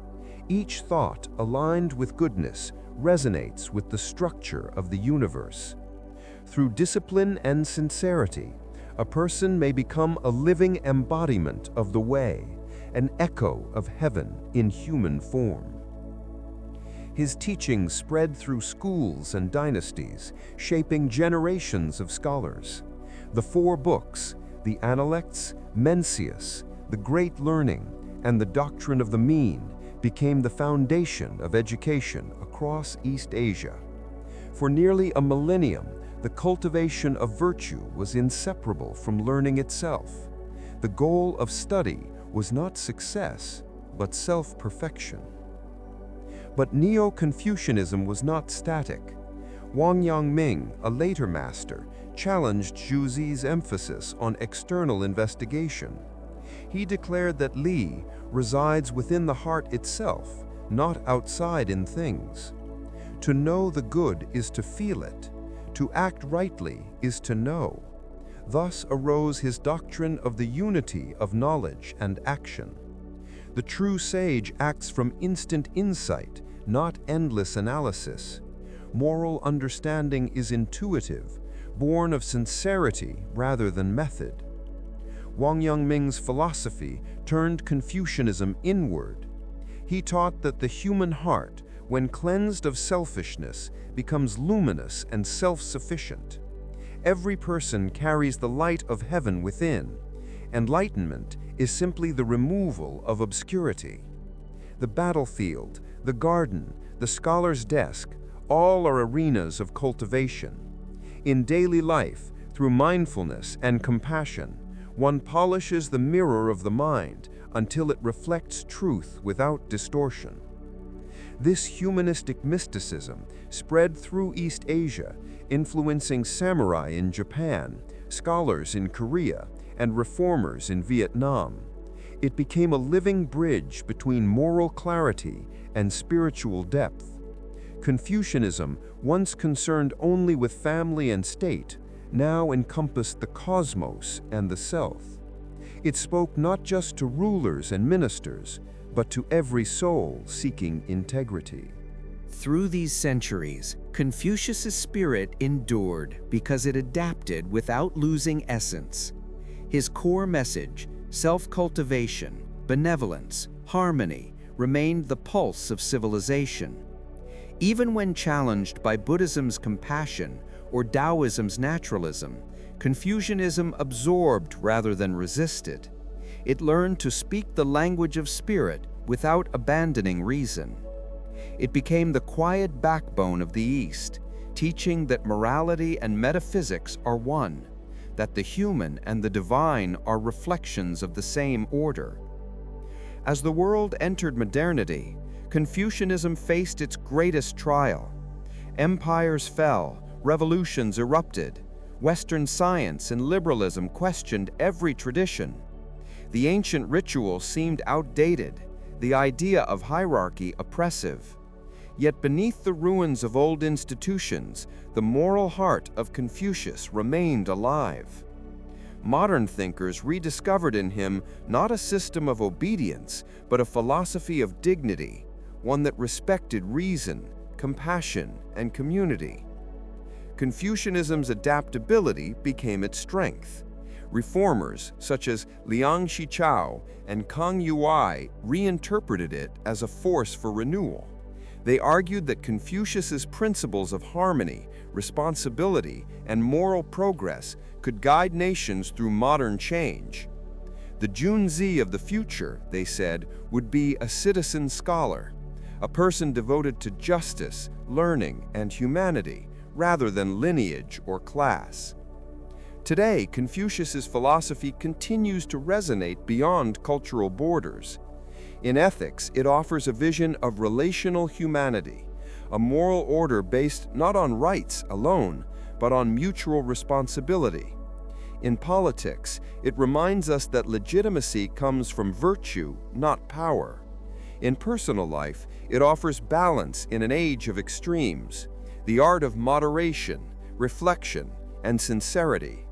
Each thought aligned with goodness resonates with the structure of the universe. Through discipline and sincerity, a person may become a living embodiment of the way, an echo of heaven in human form. His teachings spread through schools and dynasties, shaping generations of scholars. The four books, the Analects, Mencius, the Great Learning, and the Doctrine of the Mean, became the foundation of education across East Asia. For nearly a millennium, the cultivation of virtue was inseparable from learning itself. The goal of study was not success, but self-perfection. But Neo-Confucianism was not static. Wang Yangming, a later master, challenged Zhu Zi's emphasis on external investigation. He declared that Li resides within the heart itself, not outside in things. To know the good is to feel it. To act rightly is to know. Thus arose his doctrine of the unity of knowledge and action. The true sage acts from instant insight, not endless analysis. Moral understanding is intuitive, born of sincerity rather than method. Wang Yangming's philosophy turned Confucianism inward. He taught that the human heart, when cleansed of selfishness, becomes luminous and self-sufficient. Every person carries the light of heaven within. Enlightenment is simply the removal of obscurity. The battlefield, the garden, the scholar's desk, all are arenas of cultivation. In daily life, through mindfulness and compassion, one polishes the mirror of the mind until it reflects truth without distortion. This humanistic mysticism spread through East Asia, influencing samurai in Japan, scholars in Korea, and reformers in Vietnam. It became a living bridge between moral clarity and spiritual depth. Confucianism, once concerned only with family and state, now encompassed the cosmos and the self. It spoke not just to rulers and ministers, but to every soul seeking integrity. Through these centuries, Confucius's spirit endured because it adapted without losing essence. His core message, self-cultivation, benevolence, harmony, remained the pulse of civilization. Even when challenged by Buddhism's compassion or Taoism's naturalism, Confucianism absorbed rather than resisted. It learned to speak the language of spirit without abandoning reason. It became the quiet backbone of the East, teaching that morality and metaphysics are one, that the human and the divine are reflections of the same order. As the world entered modernity, Confucianism faced its greatest trial. Empires fell, revolutions erupted, Western science and liberalism questioned every tradition. The ancient ritual seemed outdated, the idea of hierarchy oppressive. Yet beneath the ruins of old institutions, the moral heart of Confucius remained alive. Modern thinkers rediscovered in him not a system of obedience, but a philosophy of dignity, one that respected reason, compassion, and community. Confucianism's adaptability became its strength. Reformers such as Liang Shichao and Kang Yuai reinterpreted it as a force for renewal. They argued that Confucius's principles of harmony, responsibility, and moral progress could guide nations through modern change. The Junzi of the future, they said, would be a citizen scholar, a person devoted to justice, learning, and humanity, rather than lineage or class. Today, Confucius's philosophy continues to resonate beyond cultural borders. In ethics, it offers a vision of relational humanity, a moral order based not on rights alone, but on mutual responsibility. In politics, it reminds us that legitimacy comes from virtue, not power. In personal life, it offers balance in an age of extremes, the art of moderation, reflection, and sincerity.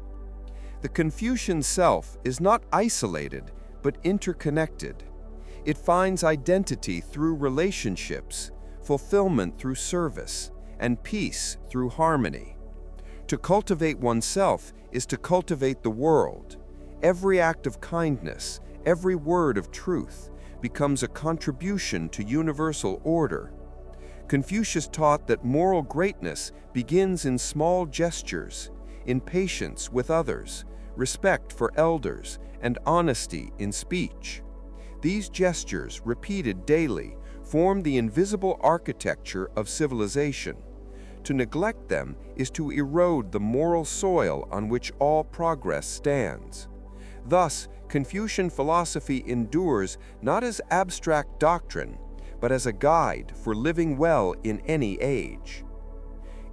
The Confucian self is not isolated, but interconnected. It finds identity through relationships, fulfillment through service, and peace through harmony. To cultivate oneself is to cultivate the world. Every act of kindness, every word of truth, becomes a contribution to universal order. Confucius taught that moral greatness begins in small gestures, in patience with others, respect for elders, and honesty in speech. These gestures, repeated daily, form the invisible architecture of civilization. To neglect them is to erode the moral soil on which all progress stands. Thus, Confucian philosophy endures not as abstract doctrine, but as a guide for living well in any age.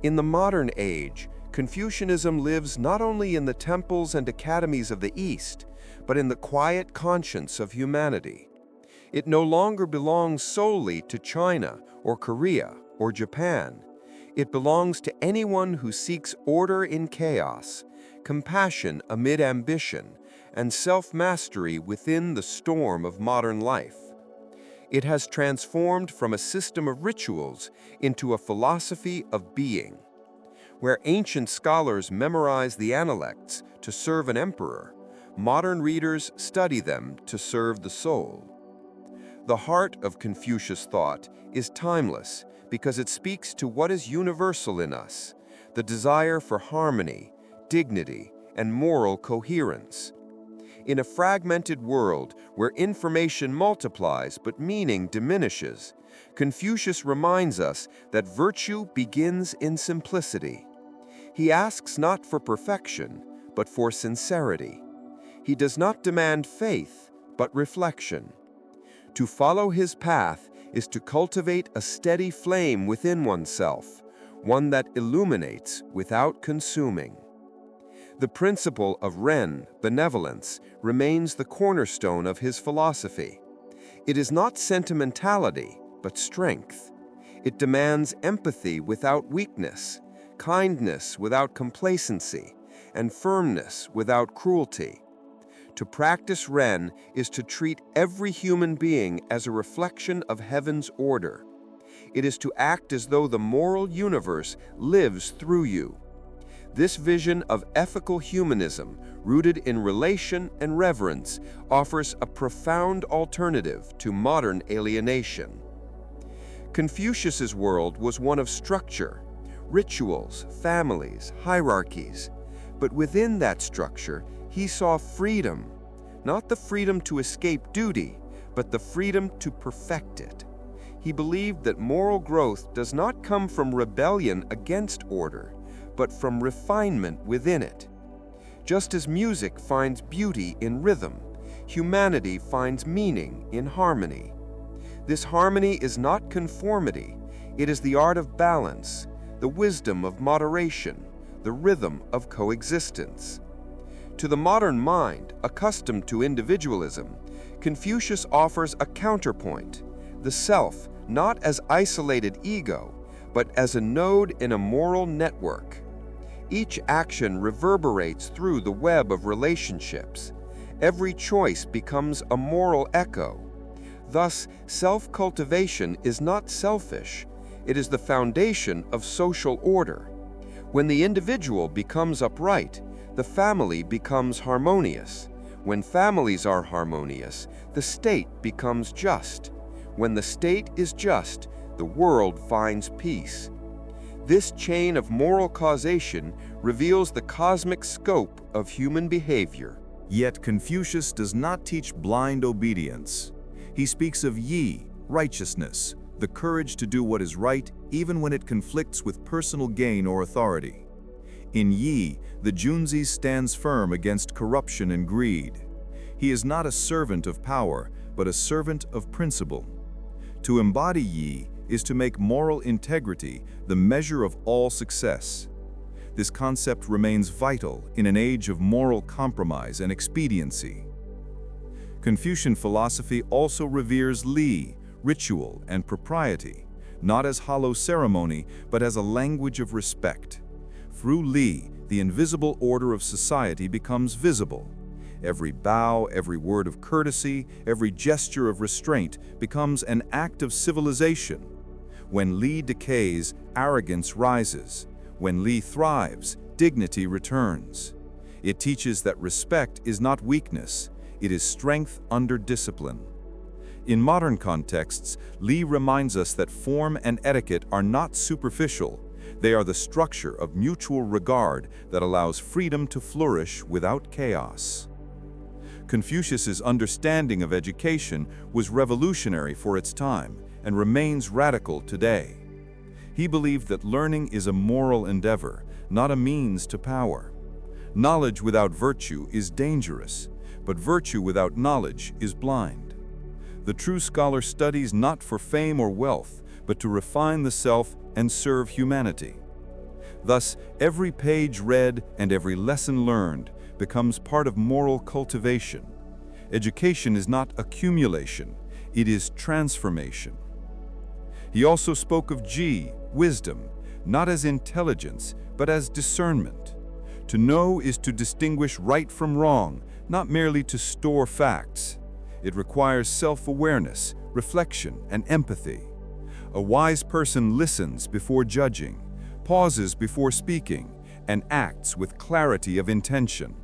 In the modern age, Confucianism lives not only in the temples and academies of the East, but in the quiet conscience of humanity. It no longer belongs solely to China or Korea or Japan. It belongs to anyone who seeks order in chaos, compassion amid ambition, and self-mastery within the storm of modern life. It has transformed from a system of rituals into a philosophy of being. Where ancient scholars memorize the Analects to serve an emperor, modern readers study them to serve the soul. The heart of Confucius thought is timeless because it speaks to what is universal in us, the desire for harmony, dignity, and moral coherence. In a fragmented world where information multiplies but meaning diminishes, Confucius reminds us that virtue begins in simplicity. He asks not for perfection, but for sincerity. He does not demand faith, but reflection. To follow his path is to cultivate a steady flame within oneself, one that illuminates without consuming. The principle of Ren, benevolence, remains the cornerstone of his philosophy. It is not sentimentality, but strength. It demands empathy without weakness, kindness without complacency, and firmness without cruelty. To practice Ren is to treat every human being as a reflection of heaven's order. It is to act as though the moral universe lives through you. This vision of ethical humanism, rooted in relation and reverence, offers a profound alternative to modern alienation. Confucius's world was one of structure, rituals, families, hierarchies. But within that structure, he saw freedom, not the freedom to escape duty, but the freedom to perfect it. He believed that moral growth does not come from rebellion against order, but from refinement within it. Just as music finds beauty in rhythm, humanity finds meaning in harmony. This harmony is not conformity, it is the art of balance, the wisdom of moderation, the rhythm of coexistence. To the modern mind, accustomed to individualism, Confucius offers a counterpoint, the self not as isolated ego, but as a node in a moral network. Each action reverberates through the web of relationships. Every choice becomes a moral echo. Thus, self-cultivation is not selfish. It is the foundation of social order. When the individual becomes upright, the family becomes harmonious. When families are harmonious, the state becomes just. When the state is just, the world finds peace. This chain of moral causation reveals the cosmic scope of human behavior. Yet Confucius does not teach blind obedience. He speaks of yi, righteousness, the courage to do what is right even when it conflicts with personal gain or authority. In yi, the Junzi stands firm against corruption and greed. He is not a servant of power, but a servant of principle. To embody yi is to make moral integrity the measure of all success. This concept remains vital in an age of moral compromise and expediency. Confucian philosophy also reveres li, ritual, and propriety, not as hollow ceremony, but as a language of respect. Through li, the invisible order of society becomes visible. Every bow, every word of courtesy, every gesture of restraint becomes an act of civilization. When li decays, arrogance rises. When li thrives, dignity returns. It teaches that respect is not weakness, it is strength under discipline. In modern contexts, li reminds us that form and etiquette are not superficial. They are the structure of mutual regard that allows freedom to flourish without chaos. Confucius's understanding of education was revolutionary for its time and remains radical today. He believed that learning is a moral endeavor, not a means to power. Knowledge without virtue is dangerous, but virtue without knowledge is blind. The true scholar studies not for fame or wealth, but to refine the self and serve humanity. Thus, every page read and every lesson learned becomes part of moral cultivation. Education is not accumulation, it is transformation. He also spoke of ji, wisdom, not as intelligence, but as discernment. To know is to distinguish right from wrong, not merely to store facts. It requires self-awareness, reflection, and empathy. A wise person listens before judging, pauses before speaking, and acts with clarity of intention.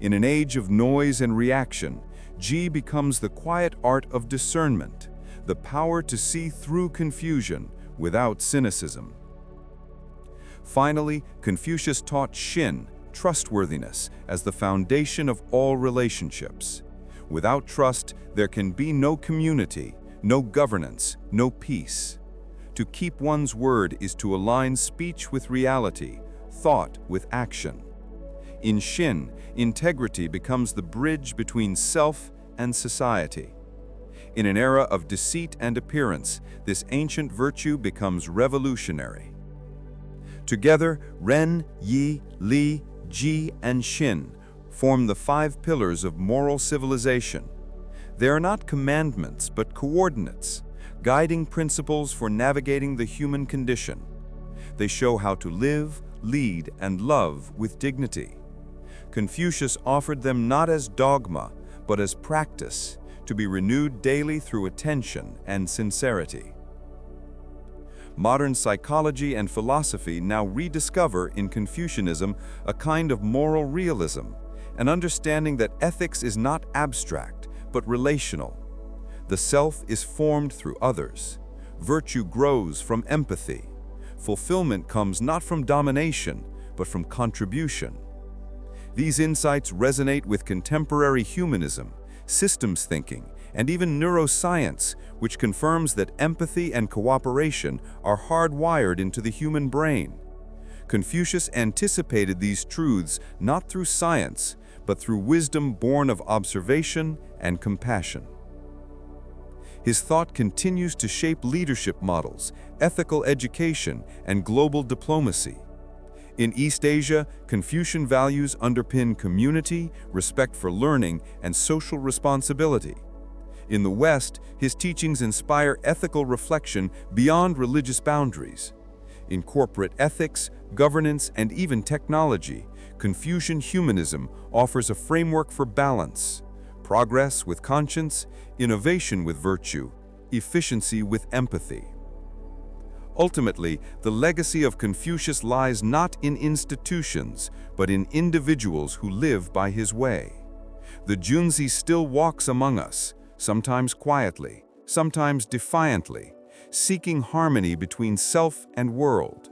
In an age of noise and reaction, ji becomes the quiet art of discernment, the power to see through confusion without cynicism. Finally, Confucius taught shin, trustworthiness, as the foundation of all relationships. Without trust, there can be no community, no governance, no peace. To keep one's word is to align speech with reality, thought with action. In shin, integrity becomes the bridge between self and society. In an era of deceit and appearance, this ancient virtue becomes revolutionary. Together, ren, yi, li, ji, and shin form the 5 pillars of moral civilization. They are not commandments, but coordinates, guiding principles for navigating the human condition. They show how to live, lead, and love with dignity. Confucius offered them not as dogma, but as practice, to be renewed daily through attention and sincerity. Modern psychology and philosophy now rediscover in Confucianism a kind of moral realism, an understanding that ethics is not abstract, but relational. The self is formed through others. Virtue grows from empathy. Fulfillment comes not from domination, but from contribution. These insights resonate with contemporary humanism, systems thinking, and even neuroscience, which confirms that empathy and cooperation are hardwired into the human brain. Confucius anticipated these truths not through science, but through wisdom born of observation and compassion. His thought continues to shape leadership models, ethical education, and global diplomacy. In East Asia, Confucian values underpin community, respect for learning, and social responsibility. In the West, his teachings inspire ethical reflection beyond religious boundaries. In corporate ethics, governance, and even technology, Confucian humanism offers a framework for balance: progress with conscience, innovation with virtue, efficiency with empathy. Ultimately, the legacy of Confucius lies not in institutions, but in individuals who live by his way. The Junzi still walks among us, sometimes quietly, sometimes defiantly, seeking harmony between self and world.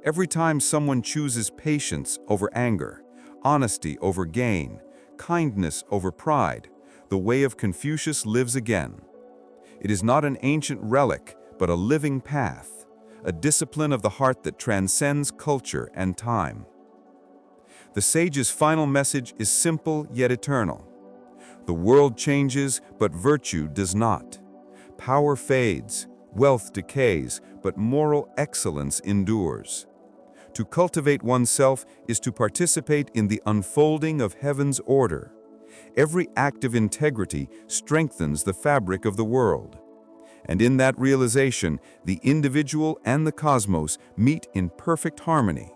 Every time someone chooses patience over anger, honesty over gain, kindness over pride, the way of Confucius lives again. It is not an ancient relic, but a living path, a discipline of the heart that transcends culture and time. The sage's final message is simple yet eternal. The world changes, but virtue does not. Power fades, wealth decays, but moral excellence endures. To cultivate oneself is to participate in the unfolding of heaven's order. Every act of integrity strengthens the fabric of the world. And in that realization, the individual and the cosmos meet in perfect harmony.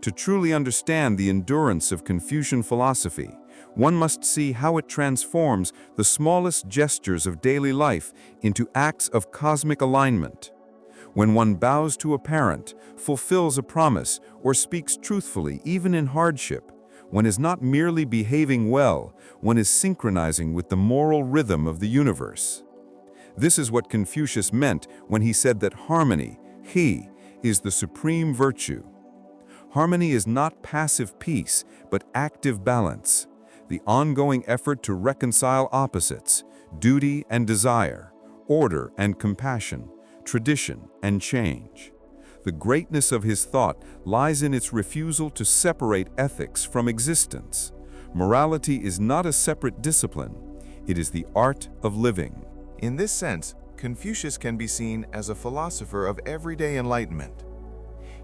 To truly understand the endurance of Confucian philosophy, one must see how it transforms the smallest gestures of daily life into acts of cosmic alignment. When one bows to a parent, fulfills a promise, or speaks truthfully even in hardship, one is not merely behaving well, one is synchronizing with the moral rhythm of the universe. This is what Confucius meant when he said that harmony, is the supreme virtue. Harmony is not passive peace, but active balance, the ongoing effort to reconcile opposites, duty and desire, order and compassion, tradition and change. The greatness of his thought lies in its refusal to separate ethics from existence. Morality is not a separate discipline, it is the art of living. In this sense, Confucius can be seen as a philosopher of everyday enlightenment.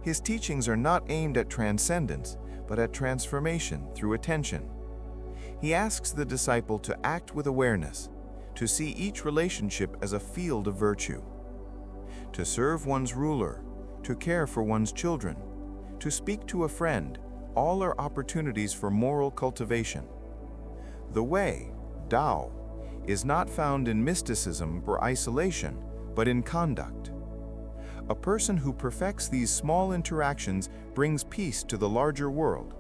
His teachings are not aimed at transcendence, but at transformation through attention. He asks the disciple to act with awareness, to see each relationship as a field of virtue, to serve one's ruler, to care for one's children, to speak to a friend, all are opportunities for moral cultivation. The way, Tao, is not found in mysticism or isolation, but in conduct. A person who perfects these small interactions brings peace to the larger world.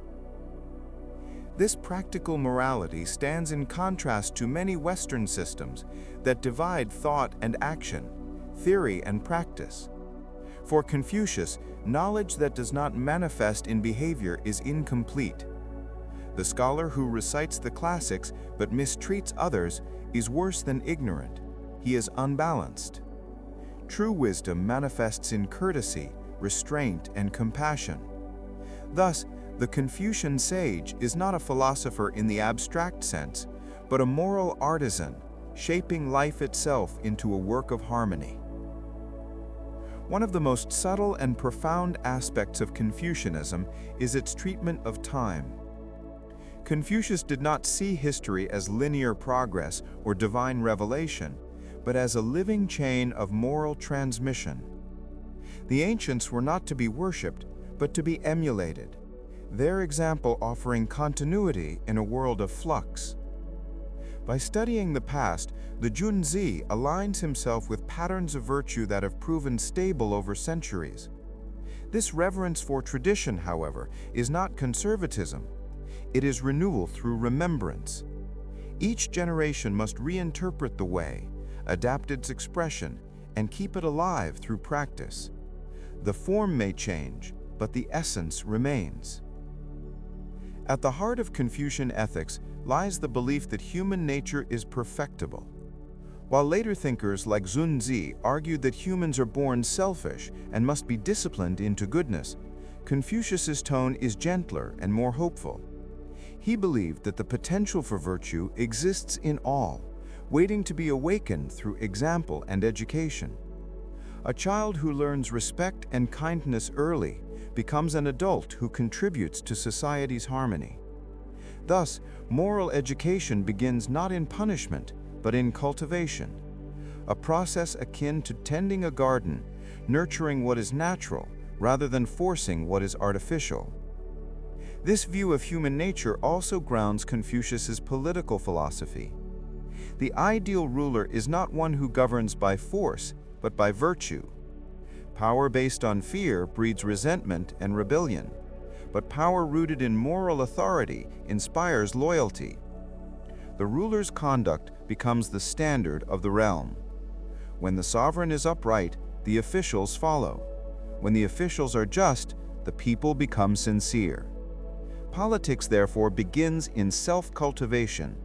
This practical morality stands in contrast to many Western systems that divide thought and action, theory and practice. For Confucius, knowledge that does not manifest in behavior is incomplete. The scholar who recites the classics but mistreats others is worse than ignorant. He is unbalanced. True wisdom manifests in courtesy, restraint, and compassion. Thus, the Confucian sage is not a philosopher in the abstract sense, but a moral artisan, shaping life itself into a work of harmony. One of the most subtle and profound aspects of Confucianism is its treatment of time. Confucius did not see history as linear progress or divine revelation, but as a living chain of moral transmission. The ancients were not to be worshipped, but to be emulated, their example offering continuity in a world of flux. By studying the past, the Junzi aligns himself with patterns of virtue that have proven stable over centuries. This reverence for tradition, however, is not conservatism. It is renewal through remembrance. Each generation must reinterpret the way, adapt its expression, and keep it alive through practice. The form may change, but the essence remains. At the heart of Confucian ethics lies the belief that human nature is perfectible. While later thinkers like Zunzi argued that humans are born selfish and must be disciplined into goodness, Confucius's tone is gentler and more hopeful. He believed that the potential for virtue exists in all, waiting to be awakened through example and education. A child who learns respect and kindness early becomes an adult who contributes to society's harmony. Thus, moral education begins not in punishment, but in cultivation, a process akin to tending a garden, nurturing what is natural rather than forcing what is artificial. This view of human nature also grounds Confucius's political philosophy. The ideal ruler is not one who governs by force, but by virtue. Power based on fear breeds resentment and rebellion, but power rooted in moral authority inspires loyalty. The ruler's conduct becomes the standard of the realm. When the sovereign is upright, the officials follow. When the officials are just, the people become sincere. Politics, therefore, begins in self-cultivation.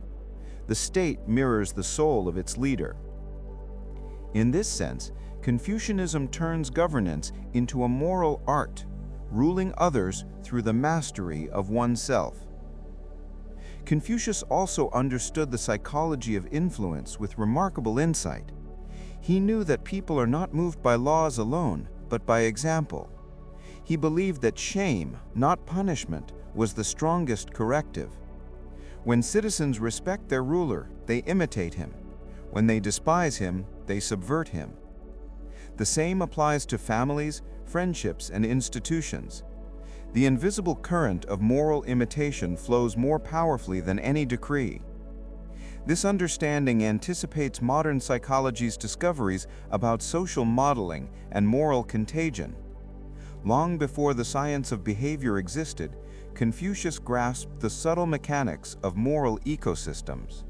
The state mirrors the soul of its leader. In this sense, Confucianism turns governance into a moral art, ruling others through the mastery of oneself. Confucius also understood the psychology of influence with remarkable insight. He knew that people are not moved by laws alone, but by example. He believed that shame, not punishment, was the strongest corrective. When citizens respect their ruler, they imitate him. When they despise him, they subvert him. The same applies to families, friendships, and institutions. The invisible current of moral imitation flows more powerfully than any decree. This understanding anticipates modern psychology's discoveries about social modeling and moral contagion. Long before the science of behavior existed, Confucius grasped the subtle mechanics of moral ecosystems.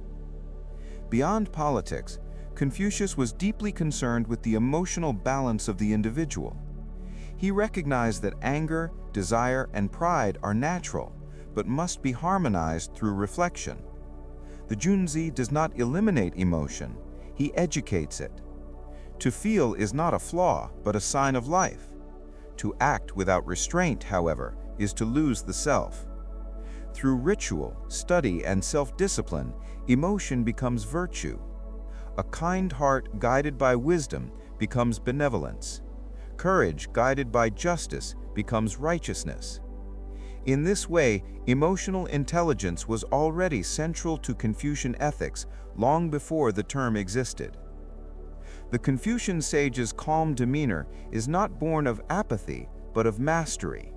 Beyond politics, Confucius was deeply concerned with the emotional balance of the individual. He recognized that anger, desire, and pride are natural, but must be harmonized through reflection. The Junzi does not eliminate emotion, he educates it. To feel is not a flaw, but a sign of life. To act without restraint, however, is to lose the self. Through ritual, study, and self-discipline, emotion becomes virtue. A kind heart guided by wisdom becomes benevolence. Courage guided by justice becomes righteousness. In this way, emotional intelligence was already central to Confucian ethics long before the term existed. The Confucian sage's calm demeanor is not born of apathy, but of mastery.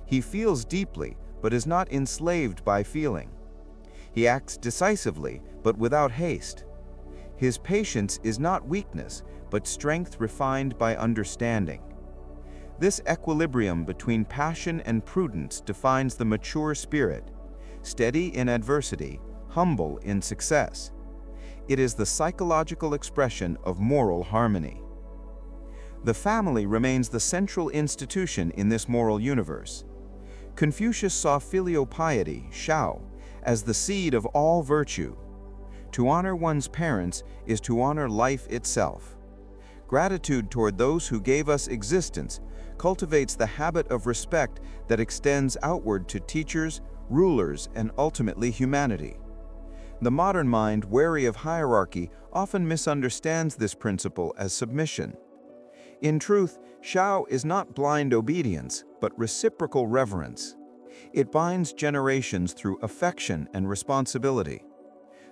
He feels deeply, but is not enslaved by feeling. He acts decisively, but without haste. His patience is not weakness, but strength refined by understanding. This equilibrium between passion and prudence defines the mature spirit, steady in adversity, humble in success. It is the psychological expression of moral harmony. The family remains the central institution in this moral universe. Confucius saw filial piety, shao, as the seed of all virtue. To honor one's parents is to honor life itself. Gratitude toward those who gave us existence cultivates the habit of respect that extends outward to teachers, rulers, and ultimately humanity. The modern mind, wary of hierarchy, often misunderstands this principle as submission. In truth, shao is not blind obedience, but reciprocal reverence. It binds generations through affection and responsibility.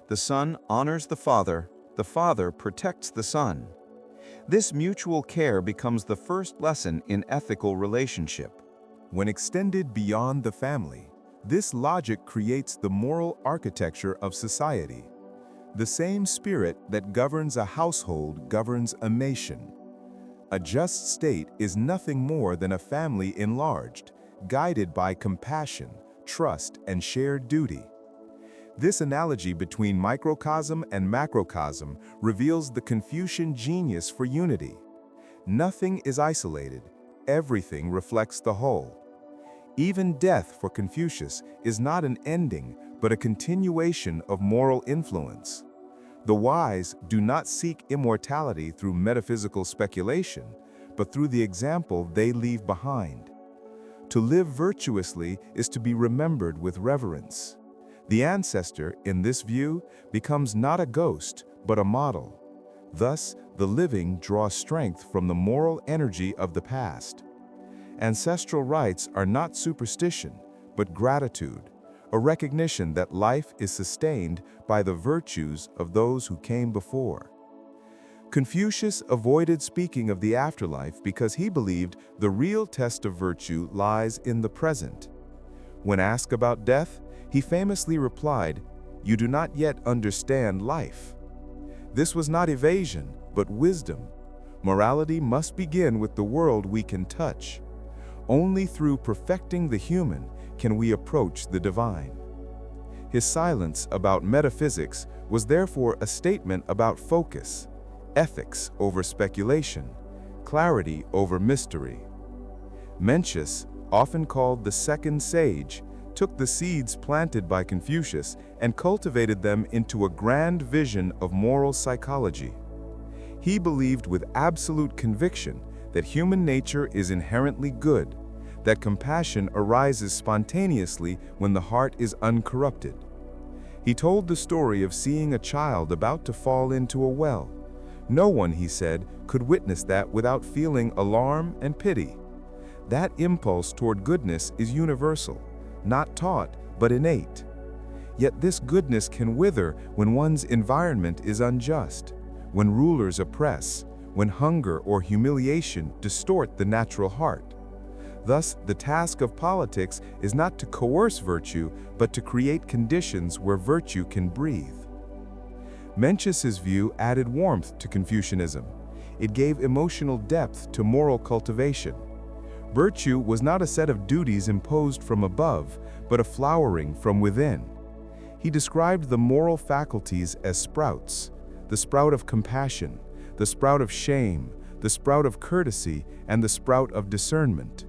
The son honors the father protects the son. This mutual care becomes the first lesson in ethical relationship. When extended beyond the family, this logic creates the moral architecture of society. The same spirit that governs a household governs a nation. A just state is nothing more than a family enlarged, guided by compassion, trust, and shared duty. This analogy between microcosm and macrocosm reveals the Confucian genius for unity. Nothing is isolated. Everything reflects the whole. Even death for Confucius is not an ending, but a continuation of moral influence. The wise do not seek immortality through metaphysical speculation, but through the example they leave behind. To live virtuously is to be remembered with reverence. The ancestor, in this view, becomes not a ghost, but a model. Thus, the living draw strength from the moral energy of the past. Ancestral rites are not superstition, but gratitude, a recognition that life is sustained by the virtues of those who came before. Confucius avoided speaking of the afterlife because he believed the real test of virtue lies in the present. When asked about death, he famously replied, "You do not yet understand life." This was not evasion, but wisdom. Morality must begin with the world we can touch. Only through perfecting the human can we approach the divine. His silence about metaphysics was therefore a statement about focus, ethics over speculation, clarity over mystery. Mencius, often called the second sage, took the seeds planted by Confucius and cultivated them into a grand vision of moral psychology. He believed with absolute conviction that human nature is inherently good, that compassion arises spontaneously when the heart is uncorrupted. He told the story of seeing a child about to fall into a well. No one, he said, could witness that without feeling alarm and pity. That impulse toward goodness is universal, not taught, but innate. Yet this goodness can wither when one's environment is unjust, when rulers oppress, when hunger or humiliation distort the natural heart. Thus, the task of politics is not to coerce virtue, but to create conditions where virtue can breathe. Mencius's view added warmth to Confucianism. It gave emotional depth to moral cultivation. Virtue was not a set of duties imposed from above, but a flowering from within. He described the moral faculties as sprouts, the sprout of compassion, the sprout of shame, the sprout of courtesy, and the sprout of discernment.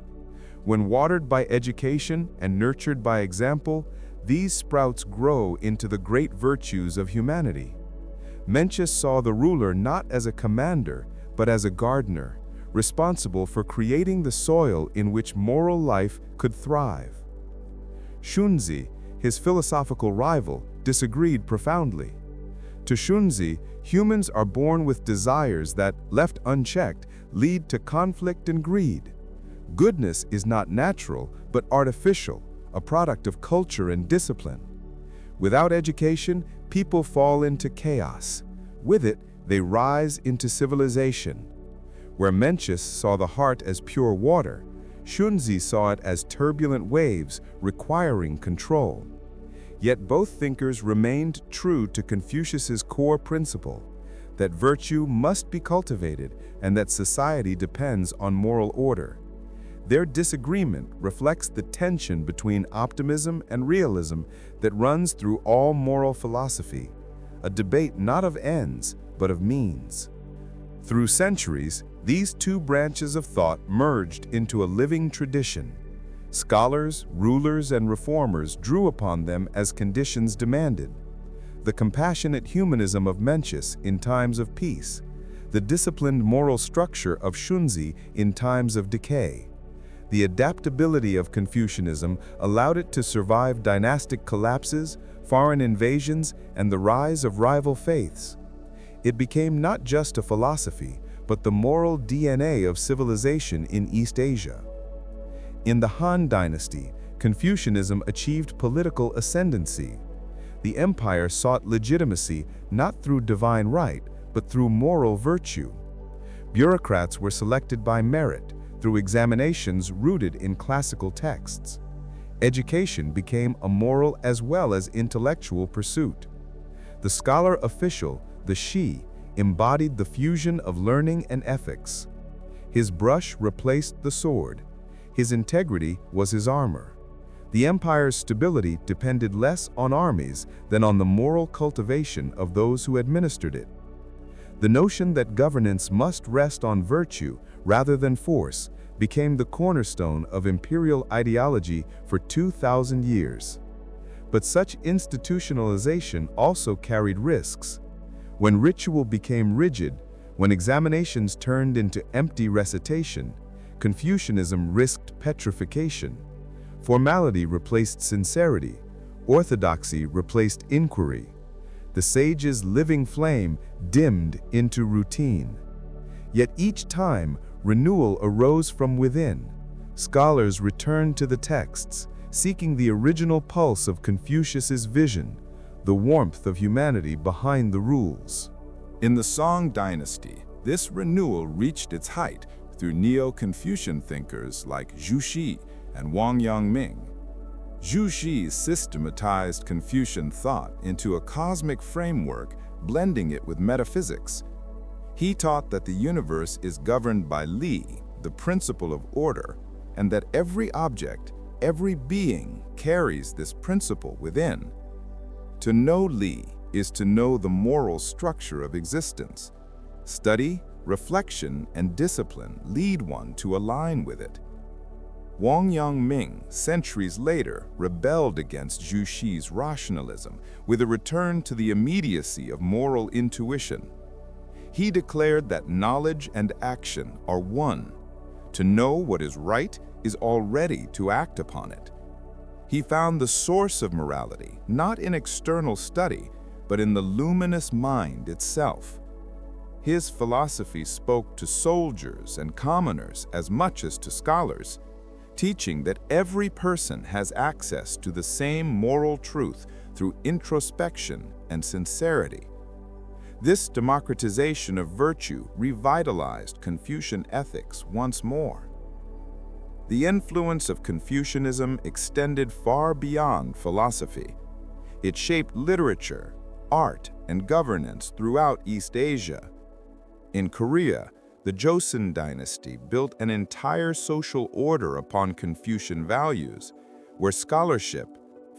When watered by education and nurtured by example, these sprouts grow into the great virtues of humanity. Mencius saw the ruler not as a commander, but as a gardener, responsible for creating the soil in which moral life could thrive. Shunzi, his philosophical rival, disagreed profoundly. To Shunzi, humans are born with desires that, left unchecked, lead to conflict and greed. Goodness is not natural, but artificial, a product of culture and discipline. Without education, people fall into chaos. With it, they rise into civilization. Where Mencius saw the heart as pure water, Shunzi saw it as turbulent waves requiring control. Yet both thinkers remained true to Confucius's core principle, that virtue must be cultivated and that society depends on moral order. Their disagreement reflects the tension between optimism and realism that runs through all moral philosophy, a debate not of ends, but of means. Through centuries, these two branches of thought merged into a living tradition. Scholars, rulers, and reformers drew upon them as conditions demanded. The compassionate humanism of Mencius in times of peace, the disciplined moral structure of Shunzi in times of decay. The adaptability of Confucianism allowed it to survive dynastic collapses, foreign invasions, and the rise of rival faiths. It became not just a philosophy, but the moral DNA of civilization in East Asia. In the Han Dynasty, Confucianism achieved political ascendancy. The empire sought legitimacy not through divine right, but through moral virtue. Bureaucrats were selected by merit, through examinations rooted in classical texts. Education became a moral as well as intellectual pursuit. The scholar official, the Shi, embodied the fusion of learning and ethics. His brush replaced the sword. His integrity was his armor. The empire's stability depended less on armies than on the moral cultivation of those who administered it. The notion that governance must rest on virtue rather than force became the cornerstone of imperial ideology for 2,000 years. But such institutionalization also carried risks. When ritual became rigid, when examinations turned into empty recitation, Confucianism risked petrification. Formality replaced sincerity. Orthodoxy replaced inquiry. The sage's living flame dimmed into routine. Yet each time, renewal arose from within. Scholars returned to the texts, seeking the original pulse of Confucius's vision, the warmth of humanity behind the rules. In the Song dynasty, this renewal reached its height through Neo-Confucian thinkers like Zhu Xi and Wang Yangming. Zhu Xi systematized Confucian thought into a cosmic framework, blending it with metaphysics. He taught that the universe is governed by Li, the principle of order, and that every object, every being carries this principle within. To know Li is to know the moral structure of existence. Study, reflection, and discipline lead one to align with it. Wang Yangming, centuries later, rebelled against Zhu Xi's rationalism with a return to the immediacy of moral intuition. He declared that knowledge and action are one. To know what is right is already to act upon it. He found the source of morality not in external study, but in the luminous mind itself. His philosophy spoke to soldiers and commoners as much as to scholars, teaching that every person has access to the same moral truth through introspection and sincerity. This democratization of virtue revitalized Confucian ethics once more. The influence of Confucianism extended far beyond philosophy. It shaped literature, art, and governance throughout East Asia. In Korea, the Joseon dynasty built an entire social order upon Confucian values, where scholarship,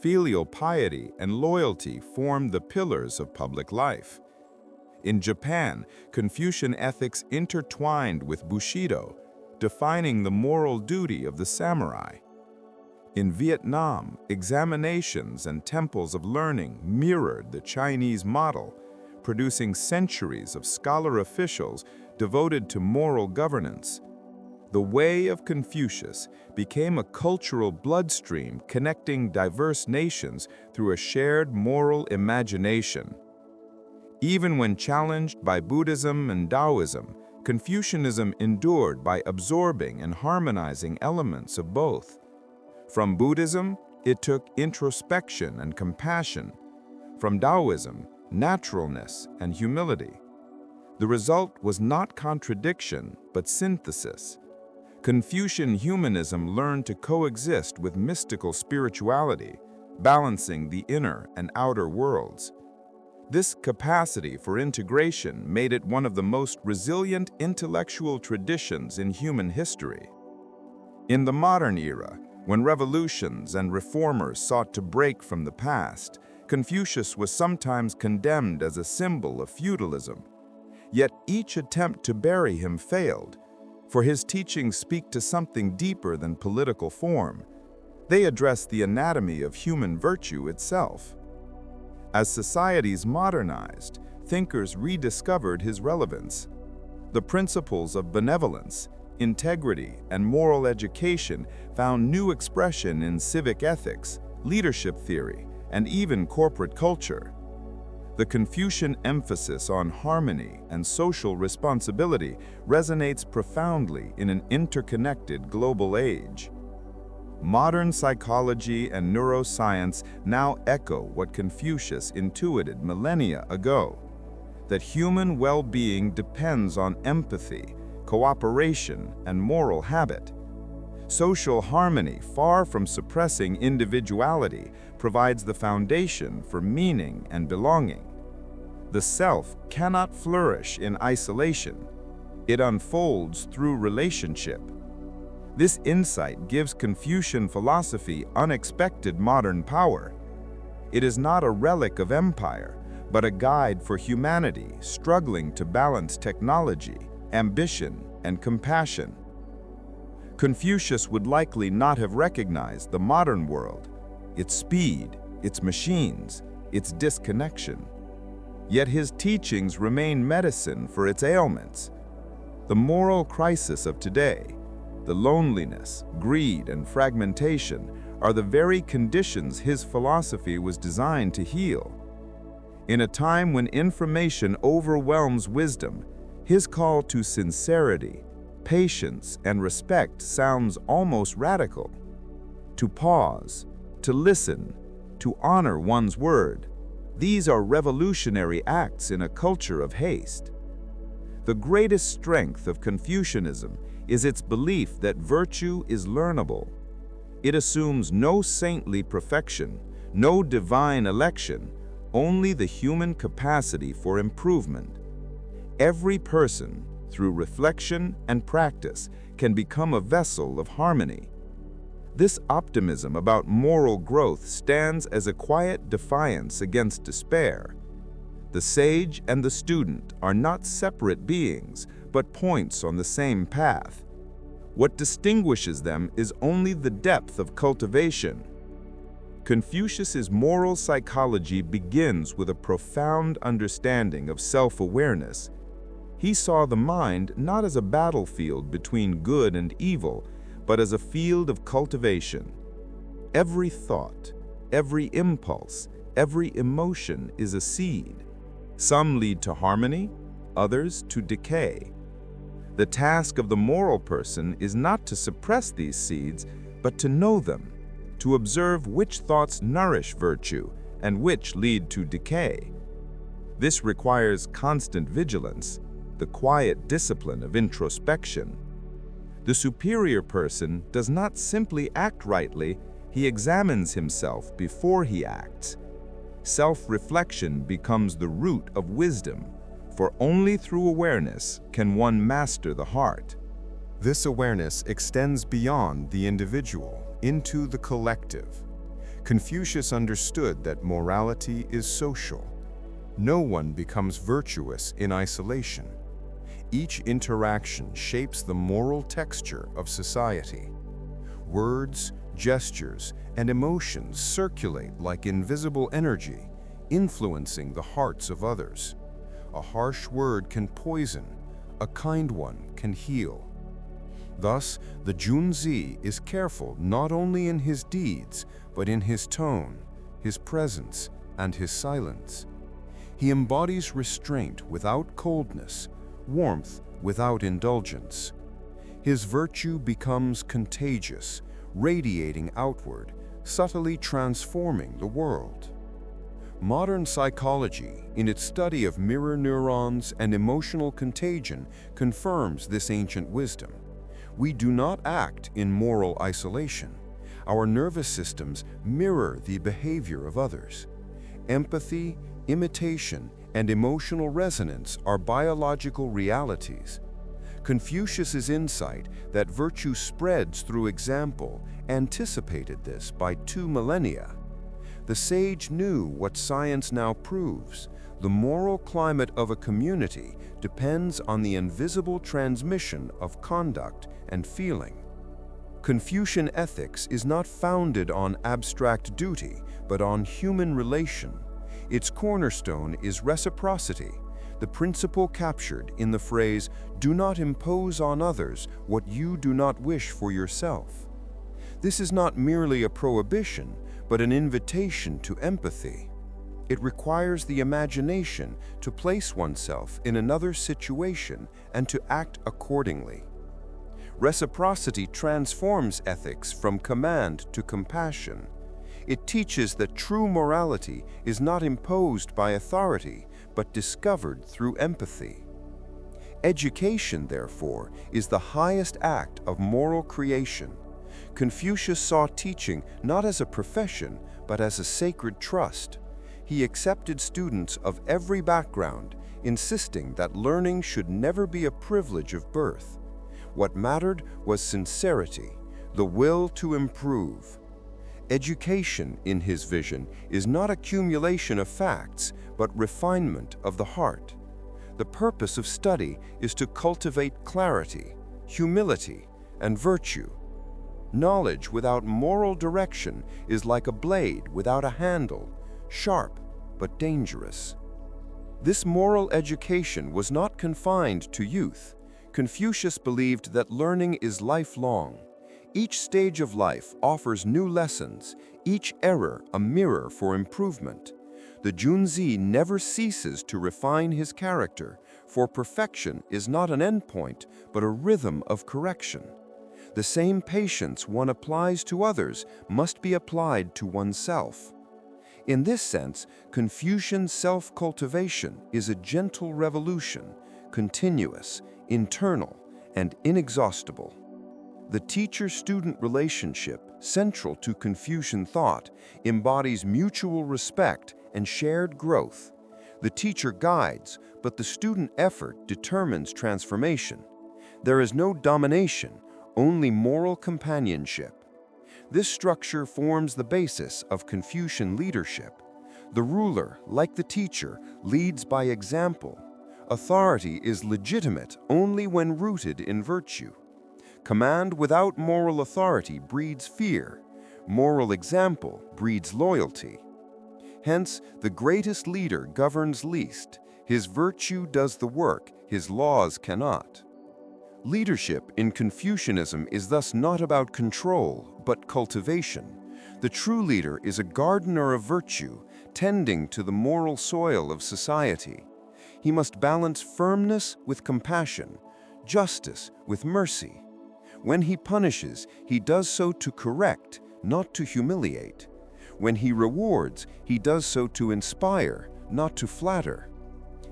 filial piety, and loyalty formed the pillars of public life. In Japan, Confucian ethics intertwined with Bushido, defining the moral duty of the samurai. In Vietnam, examinations and temples of learning mirrored the Chinese model, producing centuries of scholar officials devoted to moral governance. The way of Confucius became a cultural bloodstream connecting diverse nations through a shared moral imagination. Even when challenged by Buddhism and Taoism, Confucianism endured by absorbing and harmonizing elements of both. From Buddhism, it took introspection and compassion. From Taoism, naturalness and humility. The result was not contradiction, but synthesis. Confucian humanism learned to coexist with mystical spirituality, balancing the inner and outer worlds. This capacity for integration made it one of the most resilient intellectual traditions in human history. In the modern era, when revolutions and reformers sought to break from the past, Confucius was sometimes condemned as a symbol of feudalism. Yet each attempt to bury him failed, for his teachings speak to something deeper than political form. They address the anatomy of human virtue itself. As societies modernized, thinkers rediscovered his relevance. The principles of benevolence, integrity, and moral education found new expression in civic ethics, leadership theory, and even corporate culture. The Confucian emphasis on harmony and social responsibility resonates profoundly in an interconnected global age. Modern psychology and neuroscience now echo what Confucius intuited millennia ago, that human well-being depends on empathy, cooperation, and moral habit. Social harmony, far from suppressing individuality, provides the foundation for meaning and belonging. The self cannot flourish in isolation. It unfolds through relationship. This insight gives Confucian philosophy unexpected modern power. It is not a relic of empire, but a guide for humanity struggling to balance technology, ambition, and compassion. Confucius would likely not have recognized the modern world, its speed, its machines, its disconnection. Yet his teachings remain medicine for its ailments. The moral crisis of today, the loneliness, greed, and fragmentation are the very conditions his philosophy was designed to heal. In a time when information overwhelms wisdom, his call to sincerity, patience, and respect sounds almost radical. To pause, to listen, to honor one's word, these are revolutionary acts in a culture of haste. The greatest strength of Confucianism is its belief that virtue is learnable. It assumes no saintly perfection, no divine election, only the human capacity for improvement. Every person, through reflection and practice, can become a vessel of harmony. This optimism about moral growth stands as a quiet defiance against despair. The sage and the student are not separate beings, but points on the same path. What distinguishes them is only the depth of cultivation. Confucius's moral psychology begins with a profound understanding of self-awareness. He saw the mind not as a battlefield between good and evil, but as a field of cultivation. Every thought, every impulse, every emotion is a seed. Some lead to harmony, others to decay. The task of the moral person is not to suppress these seeds, but to know them, to observe which thoughts nourish virtue and which lead to decay. This requires constant vigilance, the quiet discipline of introspection. The superior person does not simply act rightly, he examines himself before he acts. Self-reflection becomes the root of wisdom, for only through awareness can one master the heart. This awareness extends beyond the individual into the collective. Confucius understood that morality is social. No one becomes virtuous in isolation. Each interaction shapes the moral texture of society. Words, gestures, and emotions circulate like invisible energy, influencing the hearts of others. A harsh word can poison, a kind one can heal. Thus, the Junzi is careful not only in his deeds, but in his tone, his presence, and his silence. He embodies restraint without coldness, warmth without indulgence. His virtue becomes contagious, radiating outward, subtly transforming the world. Modern psychology, in its study of mirror neurons and emotional contagion, confirms this ancient wisdom. We do not act in moral isolation. Our nervous systems mirror the behavior of others. Empathy, imitation, and emotional resonance are biological realities. Confucius's insight that virtue spreads through example anticipated this by 2 millennia. The sage knew what science now proves. The moral climate of a community depends on the invisible transmission of conduct and feeling. Confucian ethics is not founded on abstract duty, but on human relation. Its cornerstone is reciprocity, the principle captured in the phrase, "Do not impose on others what you do not wish for yourself." This is not merely a prohibition, but an invitation to empathy. It requires the imagination to place oneself in another's situation and to act accordingly. Reciprocity transforms ethics from command to compassion. It teaches that true morality is not imposed by authority, but discovered through empathy. Education, therefore, is the highest act of moral creation. Confucius saw teaching not as a profession, but as a sacred trust. He accepted students of every background, insisting that learning should never be a privilege of birth. What mattered was sincerity, the will to improve. Education, in his vision, is not accumulation of facts, but refinement of the heart. The purpose of study is to cultivate clarity, humility, and virtue. Knowledge without moral direction is like a blade without a handle, sharp but dangerous. This moral education was not confined to youth. Confucius believed that learning is lifelong. Each stage of life offers new lessons, each error a mirror for improvement. The Junzi never ceases to refine his character, for perfection is not an endpoint, but a rhythm of correction. The same patience one applies to others must be applied to oneself. In this sense, Confucian self-cultivation is a gentle revolution, continuous, internal, and inexhaustible. The teacher-student relationship, central to Confucian thought, embodies mutual respect and shared growth. The teacher guides, but the student effort determines transformation. There is no domination, only moral companionship. This structure forms the basis of Confucian leadership. The ruler, like the teacher, leads by example. Authority is legitimate only when rooted in virtue. Command without moral authority breeds fear. Moral example breeds loyalty. Hence, the greatest leader governs least. His virtue does the work, his laws cannot. Leadership in Confucianism is thus not about control, but cultivation. The true leader is a gardener of virtue, tending to the moral soil of society. He must balance firmness with compassion, justice with mercy. When he punishes, he does so to correct, not to humiliate. When he rewards, he does so to inspire, not to flatter.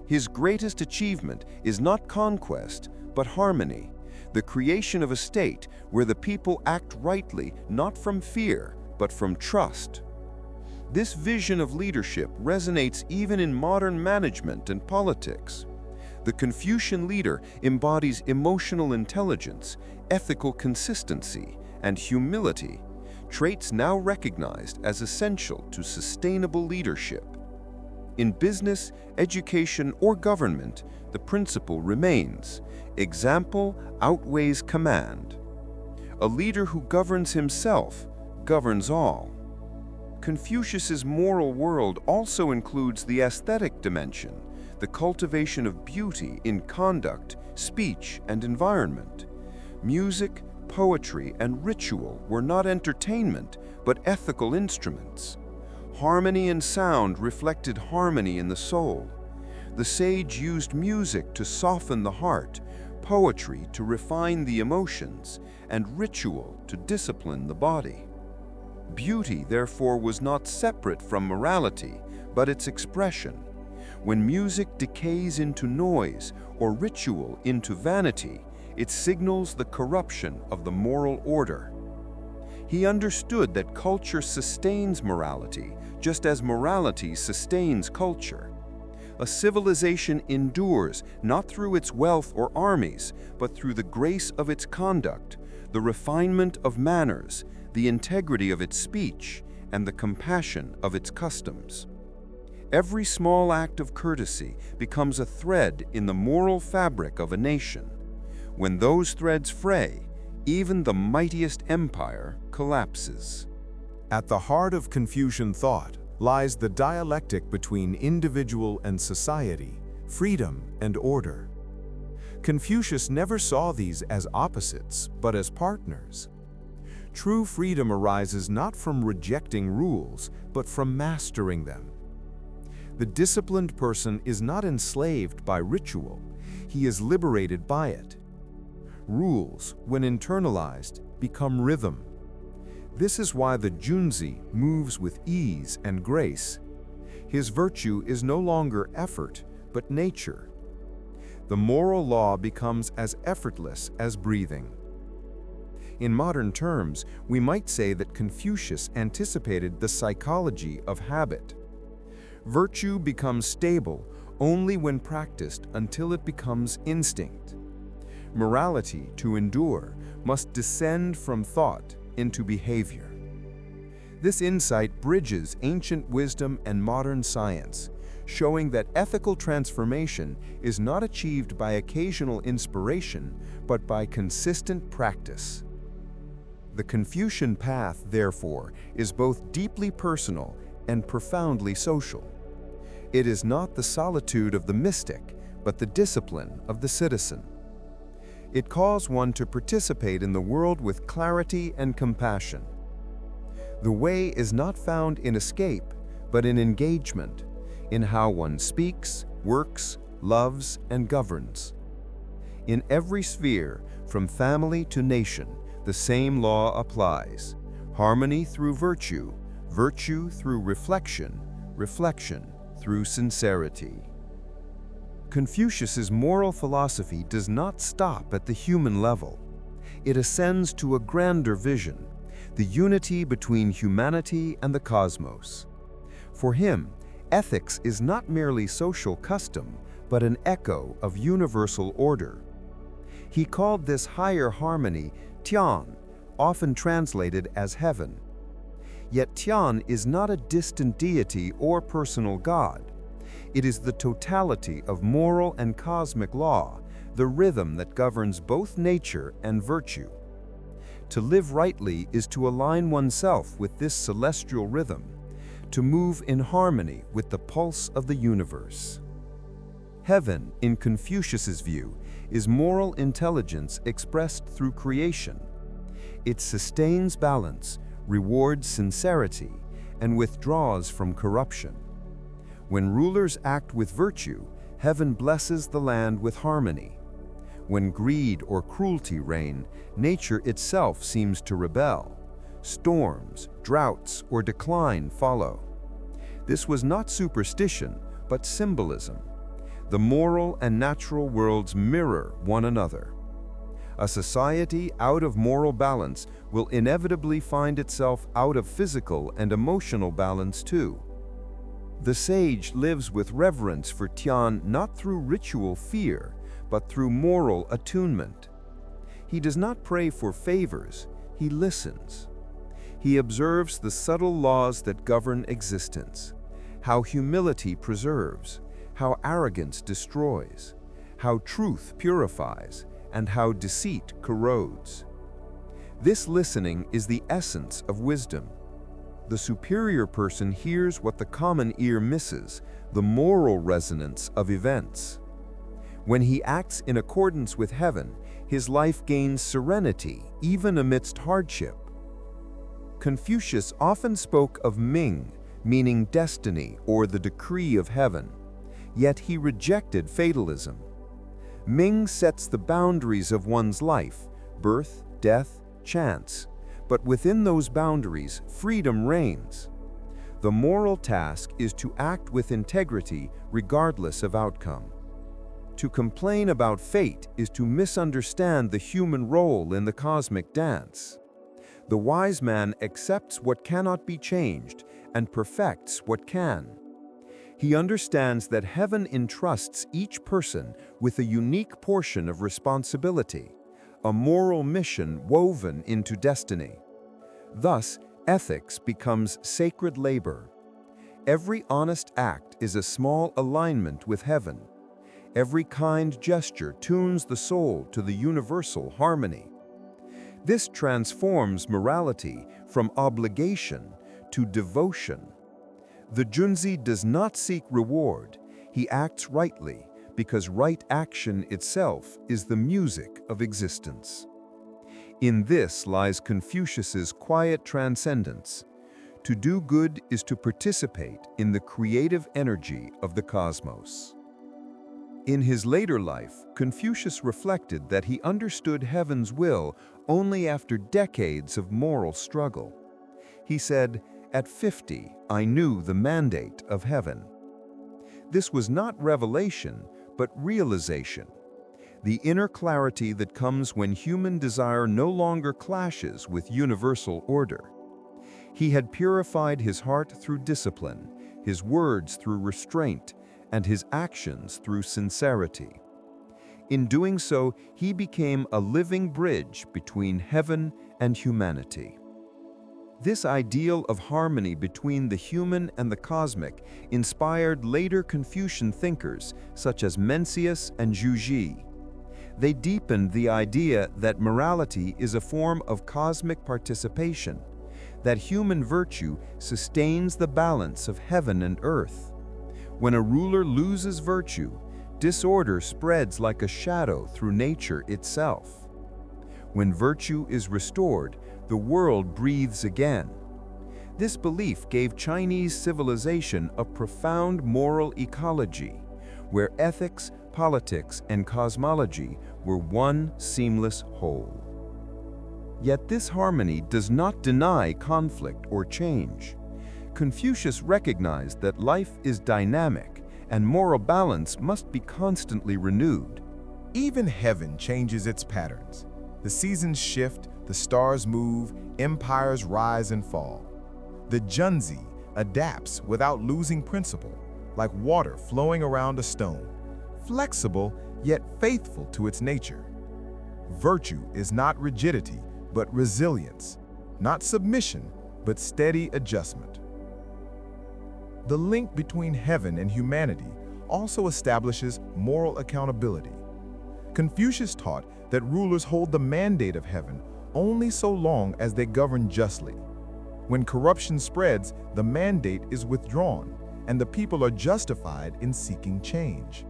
His greatest achievement is not conquest, but harmony, the creation of a state where the people act rightly not from fear, but from trust. This vision of leadership resonates even in modern management and politics. The Confucian leader embodies emotional intelligence, ethical consistency, and humility, traits now recognized as essential to sustainable leadership. In business, education, or government, the principle remains: example outweighs command. A leader who governs himself governs all. Confucius's moral world also includes the aesthetic dimension, the cultivation of beauty in conduct, speech, and environment. Music, poetry, and ritual were not entertainment, but ethical instruments. Harmony and sound reflected harmony in the soul. The sage used music to soften the heart, poetry to refine the emotions, and ritual to discipline the body. Beauty, therefore, was not separate from morality, but its expression. When music decays into noise or ritual into vanity, it signals the corruption of the moral order. He understood that culture sustains morality, just as morality sustains culture. A civilization endures not through its wealth or armies, but through the grace of its conduct, the refinement of manners, the integrity of its speech, and the compassion of its customs. Every small act of courtesy becomes a thread in the moral fabric of a nation. When those threads fray, even the mightiest empire collapses. At the heart of Confucian thought lies the dialectic between individual and society, freedom and order. Confucius never saw these as opposites, but as partners. True freedom arises not from rejecting rules, but from mastering them. The disciplined person is not enslaved by ritual, he is liberated by it. Rules, when internalized, become rhythm. This is why the Junzi moves with ease and grace. His virtue is no longer effort, but nature. The moral law becomes as effortless as breathing. In modern terms, we might say that Confucius anticipated the psychology of habit. Virtue becomes stable only when practiced until it becomes instinct. Morality, to endure, must descend from thought into behavior. This insight bridges ancient wisdom and modern science, showing that ethical transformation is not achieved by occasional inspiration, but by consistent practice. The Confucian path, therefore, is both deeply personal and profoundly social. It is not the solitude of the mystic, but the discipline of the citizen. It calls one to participate in the world with clarity and compassion. The way is not found in escape, but in engagement, in how one speaks, works, loves, and governs. In every sphere, from family to nation, the same law applies: harmony through virtue, virtue through reflection, reflection through sincerity. Confucius's moral philosophy does not stop at the human level. It ascends to a grander vision, the unity between humanity and the cosmos. For him, ethics is not merely social custom, but an echo of universal order. He called this higher harmony Tian, often translated as heaven. Yet Tian is not a distant deity or personal god. It is the totality of moral and cosmic law, the rhythm that governs both nature and virtue. To live rightly is to align oneself with this celestial rhythm, to move in harmony with the pulse of the universe. Heaven, in Confucius's view, is moral intelligence expressed through creation. It sustains balance, rewards sincerity, and withdraws from corruption. When rulers act with virtue, heaven blesses the land with harmony. When greed or cruelty reign, nature itself seems to rebel. Storms, droughts, or decline follow. This was not superstition, but symbolism. The moral and natural worlds mirror one another. A society out of moral balance will inevitably find itself out of physical and emotional balance too. The sage lives with reverence for Tian not through ritual fear, but through moral attunement. He does not pray for favors, he listens. He observes the subtle laws that govern existence, how humility preserves, how arrogance destroys, how truth purifies, and how deceit corrodes. This listening is the essence of wisdom. The superior person hears what the common ear misses, the moral resonance of events. When he acts in accordance with heaven, his life gains serenity, even amidst hardship. Confucius often spoke of Ming, meaning destiny or the decree of heaven, yet he rejected fatalism. Ming sets the boundaries of one's life, birth, death, chance. But within those boundaries, freedom reigns. The moral task is to act with integrity regardless of outcome. To complain about fate is to misunderstand the human role in the cosmic dance. The wise man accepts what cannot be changed and perfects what can. He understands that heaven entrusts each person with a unique portion of responsibility, a moral mission woven into destiny. Thus, ethics becomes sacred labor. Every honest act is a small alignment with heaven. Every kind gesture tunes the soul to the universal harmony. This transforms morality from obligation to devotion. The Junzi does not seek reward. He acts rightly, because right action itself is the music of existence. In this lies Confucius's quiet transcendence. To do good is to participate in the creative energy of the cosmos. In his later life, Confucius reflected that he understood heaven's will only after decades of moral struggle. He said, "At 50, I knew the mandate of heaven." This was not revelation, but realization. The inner clarity that comes when human desire no longer clashes with universal order. He had purified his heart through discipline, his words through restraint, and his actions through sincerity. In doing so, he became a living bridge between heaven and humanity. This ideal of harmony between the human and the cosmic inspired later Confucian thinkers such as Mencius and Zhu Xi. They deepened the idea that morality is a form of cosmic participation, that human virtue sustains the balance of heaven and earth. When a ruler loses virtue, disorder spreads like a shadow through nature itself. When virtue is restored, the world breathes again. This belief gave Chinese civilization a profound moral ecology, where ethics, politics, and cosmology were one seamless whole. Yet this harmony does not deny conflict or change. Confucius recognized that life is dynamic and moral balance must be constantly renewed. Even heaven changes its patterns. The seasons shift, the stars move, empires rise and fall. The Junzi adapts without losing principle, like water flowing around a stone, flexible yet faithful to its nature. Virtue is not rigidity, but resilience, not submission, but steady adjustment. The link between heaven and humanity also establishes moral accountability. Confucius taught that rulers hold the mandate of heaven only so long as they govern justly. When corruption spreads, the mandate is withdrawn, and the people are justified in seeking change.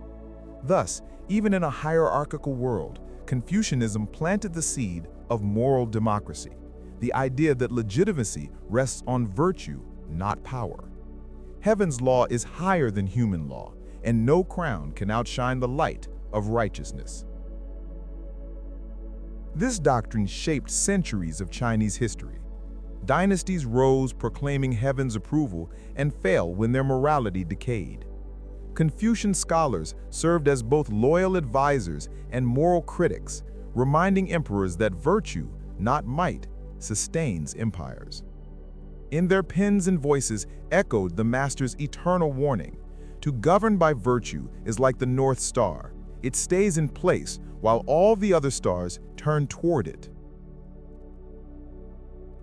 Thus, even in a hierarchical world, Confucianism planted the seed of moral democracy, the idea that legitimacy rests on virtue, not power. Heaven's law is higher than human law, and no crown can outshine the light of righteousness. This doctrine shaped centuries of Chinese history. Dynasties rose proclaiming heaven's approval and fell when their morality decayed. Confucian scholars served as both loyal advisors and moral critics, reminding emperors that virtue, not might, sustains empires. In their pens and voices echoed the master's eternal warning: to govern by virtue is like the North Star. It stays in place while all the other stars turn toward it.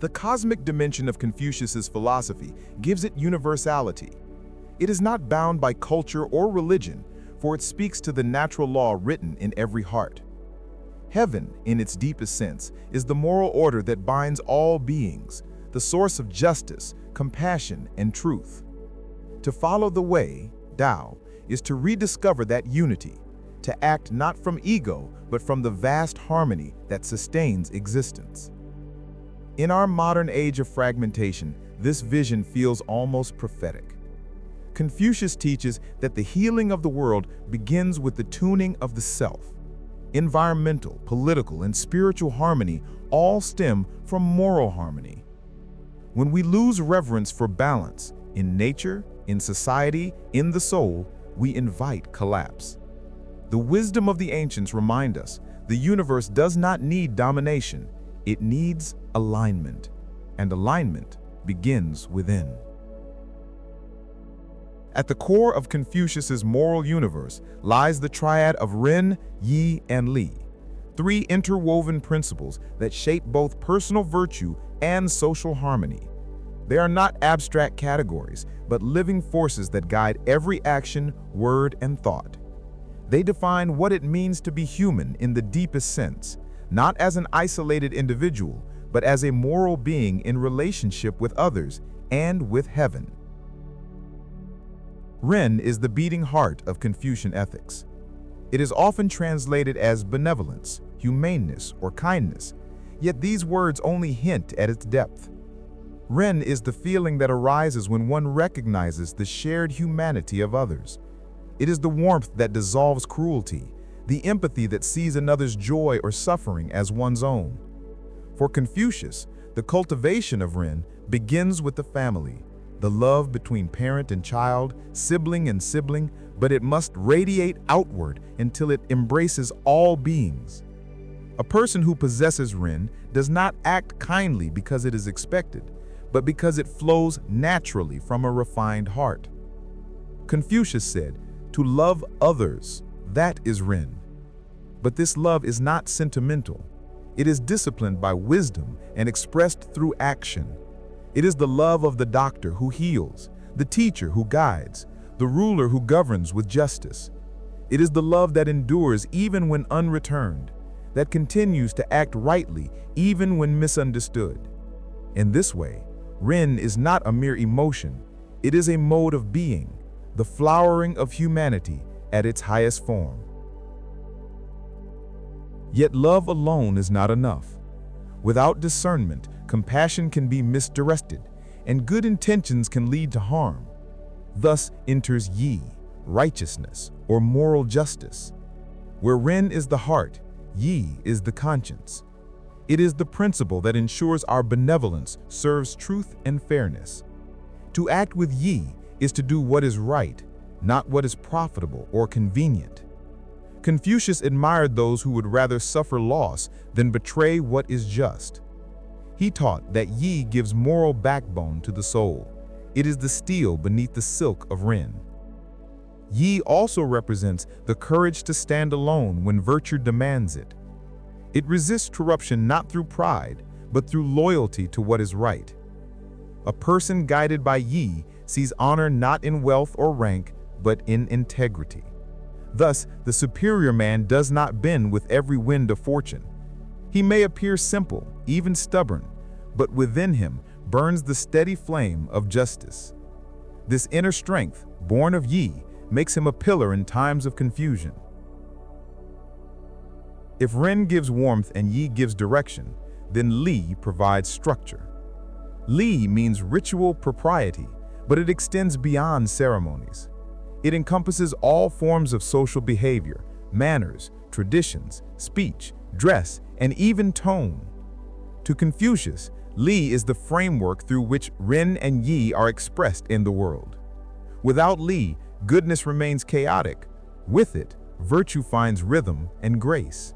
The cosmic dimension of Confucius's philosophy gives it universality. It is not bound by culture or religion, for it speaks to the natural law written in every heart. Heaven, in its deepest sense, is the moral order that binds all beings, the source of justice, compassion, and truth. To follow the way, Tao, is to rediscover that unity, to act not from ego, but from the vast harmony that sustains existence. In our modern age of fragmentation, this vision feels almost prophetic. Confucius teaches that the healing of the world begins with the tuning of the self. Environmental, political, and spiritual harmony all stem from moral harmony. When we lose reverence for balance in nature, in society, in the soul, we invite collapse. The wisdom of the ancients remind us the universe does not need domination, it needs alignment, and alignment begins within. At the core of Confucius's moral universe lies the triad of Ren, Yi, and Li, three interwoven principles that shape both personal virtue and social harmony. They are not abstract categories, but living forces that guide every action, word, and thought. They define what it means to be human in the deepest sense, not as an isolated individual, but as a moral being in relationship with others and with heaven. Ren is the beating heart of Confucian ethics. It is often translated as benevolence, humaneness, or kindness, yet these words only hint at its depth. Ren is the feeling that arises when one recognizes the shared humanity of others. It is the warmth that dissolves cruelty, the empathy that sees another's joy or suffering as one's own. For Confucius, the cultivation of Ren begins with the family, the love between parent and child, sibling and sibling, but it must radiate outward until it embraces all beings. A person who possesses Ren does not act kindly because it is expected, but because it flows naturally from a refined heart. Confucius said, "To love others, that is Ren." But this love is not sentimental. It is disciplined by wisdom and expressed through action. It is the love of the doctor who heals, the teacher who guides, the ruler who governs with justice. It is the love that endures even when unreturned, that continues to act rightly even when misunderstood. In this way, Ren is not a mere emotion, it is a mode of being, the flowering of humanity at its highest form. Yet love alone is not enough. Without discernment, compassion can be misdirected, and good intentions can lead to harm. Thus enters Yi, righteousness, or moral justice. Where Ren is the heart, Yi is the conscience. It is the principle that ensures our benevolence serves truth and fairness. To act with Yi is to do what is right, not what is profitable or convenient. Confucius admired those who would rather suffer loss than betray what is just. He taught that Yi gives moral backbone to the soul. It is the steel beneath the silk of Ren. Yi also represents the courage to stand alone when virtue demands it. It resists corruption not through pride, but through loyalty to what is right. A person guided by Yi sees honor not in wealth or rank, but in integrity. Thus, the superior man does not bend with every wind of fortune. He may appear simple, even stubborn, but within him burns the steady flame of justice. This inner strength, born of Yi, makes him a pillar in times of confusion. If Ren gives warmth and Yi gives direction, then Li provides structure. Li means ritual propriety, but it extends beyond ceremonies. It encompasses all forms of social behavior, manners, traditions, speech, dress, and even tone. To Confucius, Li is the framework through which Ren and Yi are expressed in the world. Without Li, goodness remains chaotic. With it, virtue finds rhythm and grace.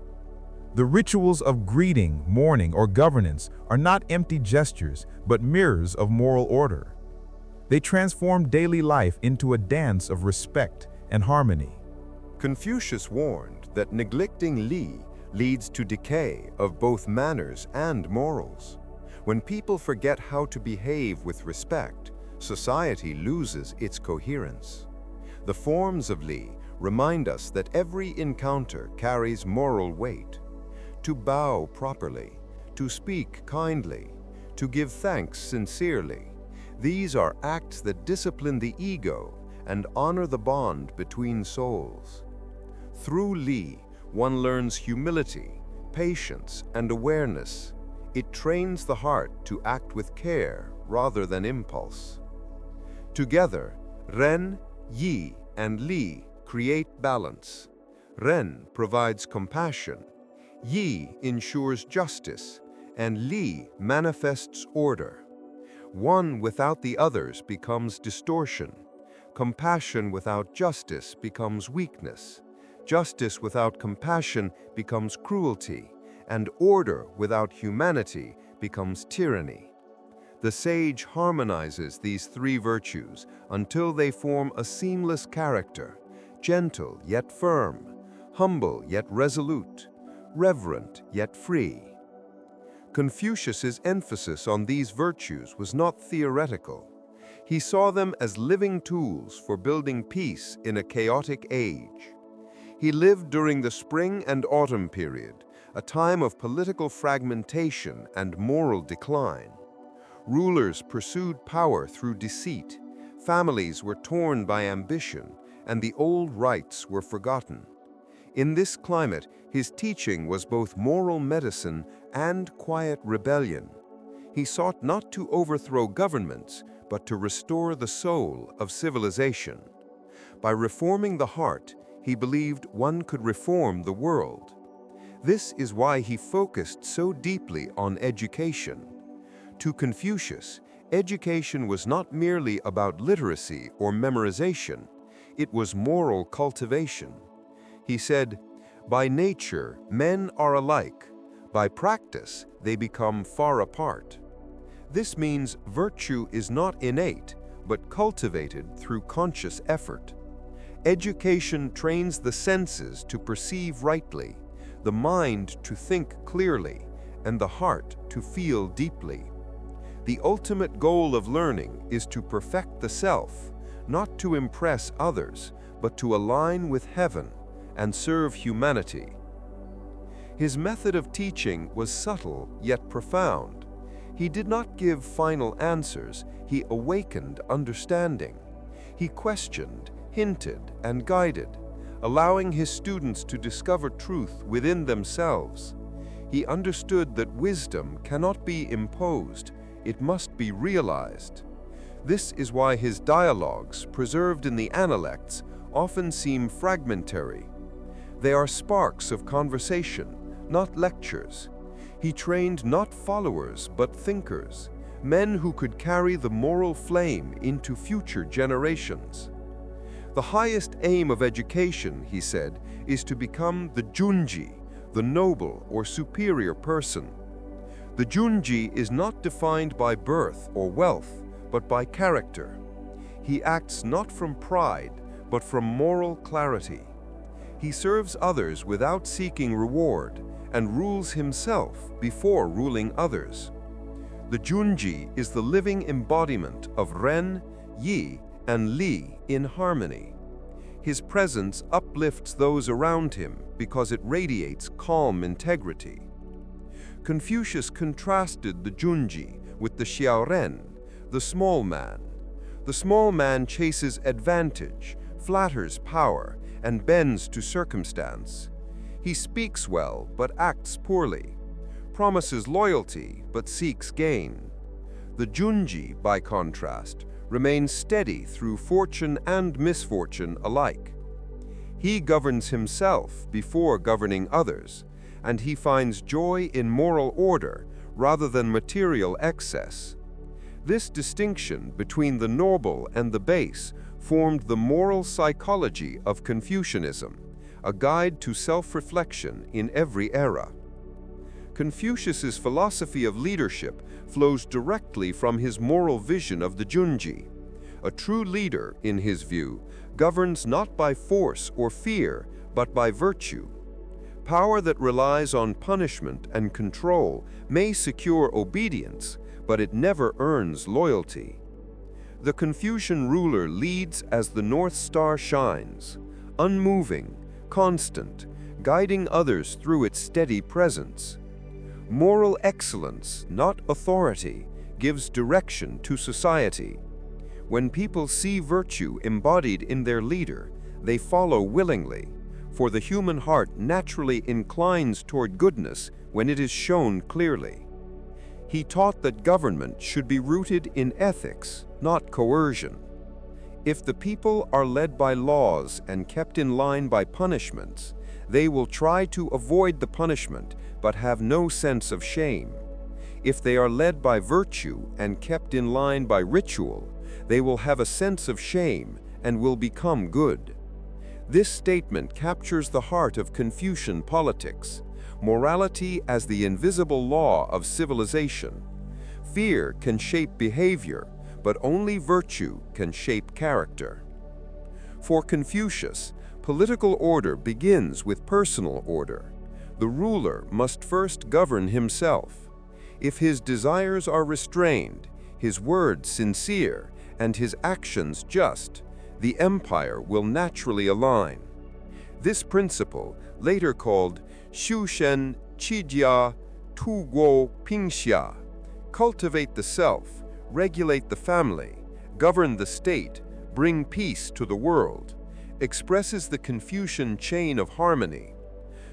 The rituals of greeting, mourning, or governance are not empty gestures, but mirrors of moral order. They transform daily life into a dance of respect and harmony. Confucius warned that neglecting Li leads to decay of both manners and morals. When people forget how to behave with respect, society loses its coherence. The forms of Li remind us that every encounter carries moral weight. To bow properly, to speak kindly, to give thanks sincerely. These are acts that discipline the ego and honor the bond between souls. Through Li, one learns humility, patience, and awareness. It trains the heart to act with care rather than impulse. Together, Ren, Yi, and Li create balance. Ren provides compassion, Yi ensures justice, and Li manifests order. One without the others becomes distortion. Compassion without justice becomes weakness. Justice without compassion becomes cruelty, and order without humanity becomes tyranny. The sage harmonizes these three virtues until they form a seamless character, gentle yet firm, humble yet resolute, reverent yet free. Confucius's emphasis on these virtues was not theoretical. He saw them as living tools for building peace in a chaotic age. He lived during the spring and autumn period, a time of political fragmentation and moral decline. Rulers pursued power through deceit, families were torn by ambition, and the old rights were forgotten. In this climate, his teaching was both moral medicine and quiet rebellion. He sought not to overthrow governments, but to restore the soul of civilization. By reforming the heart, he believed one could reform the world. This is why he focused so deeply on education. To Confucius, education was not merely about literacy or memorization, it was moral cultivation. He said, "By nature, men are alike. By practice, they become far apart." This means virtue is not innate, but cultivated through conscious effort. Education trains the senses to perceive rightly, the mind to think clearly, and the heart to feel deeply. The ultimate goal of learning is to perfect the self, not to impress others, but to align with heaven and serve humanity. His method of teaching was subtle yet profound. He did not give final answers, he awakened understanding. He questioned, hinted, and guided, allowing his students to discover truth within themselves. He understood that wisdom cannot be imposed, it must be realized. This is why his dialogues, preserved in the Analects, often seem fragmentary. They are sparks of conversation, not lectures. He trained not followers but thinkers, men who could carry the moral flame into future generations. The highest aim of education, he said, is to become the junji, the noble or superior person. The junji is not defined by birth or wealth, but by character. He acts not from pride, but from moral clarity. He serves others without seeking reward and rules himself before ruling others. The junji is the living embodiment of ren, yi, and li in harmony. His presence uplifts those around him because it radiates calm integrity. Confucius contrasted the junji with the xiaoren, the small man. The small man chases advantage, flatters power, and bends to circumstance. He speaks well but acts poorly, promises loyalty but seeks gain. The junji, by contrast, remains steady through fortune and misfortune alike. He governs himself before governing others, and he finds joy in moral order rather than material excess. This distinction between the noble and the base formed the moral psychology of Confucianism, a guide to self-reflection in every era. Confucius's philosophy of leadership flows directly from his moral vision of the junji. A true leader, in his view, governs not by force or fear, but by virtue. Power that relies on punishment and control may secure obedience, but it never earns loyalty. The Confucian ruler leads as the North Star shines, unmoving, constant, guiding others through its steady presence. Moral excellence, not authority, gives direction to society. When people see virtue embodied in their leader, they follow willingly, for the human heart naturally inclines toward goodness when it is shown clearly. He taught that government should be rooted in ethics, not coercion. If the people are led by laws and kept in line by punishments, they will try to avoid the punishment but have no sense of shame. If they are led by virtue and kept in line by ritual, they will have a sense of shame and will become good. This statement captures the heart of Confucian politics, morality as the invisible law of civilization. Fear can shape behavior, but only virtue can shape character. For Confucius, political order begins with personal order. The ruler must first govern himself. If his desires are restrained, his words sincere, and his actions just, the empire will naturally align. This principle, later called Shushen Qijia Tuguo Pingxia, cultivate the self, regulate the family, govern the state, bring peace to the world, expresses the Confucian chain of harmony.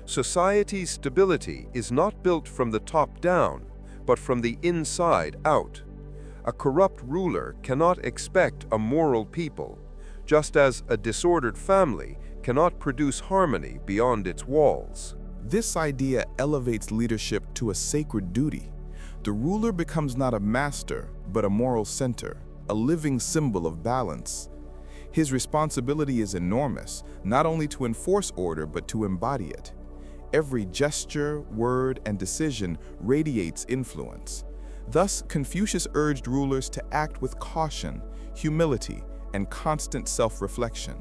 Society's stability is not built from the top down, but from the inside out. A corrupt ruler cannot expect a moral people, just as a disordered family cannot produce harmony beyond its walls. This idea elevates leadership to a sacred duty. The ruler becomes not a master, but a moral center, a living symbol of balance. His responsibility is enormous, not only to enforce order, but to embody it. Every gesture, word, and decision radiates influence. Thus, Confucius urged rulers to act with caution, humility, and constant self-reflection.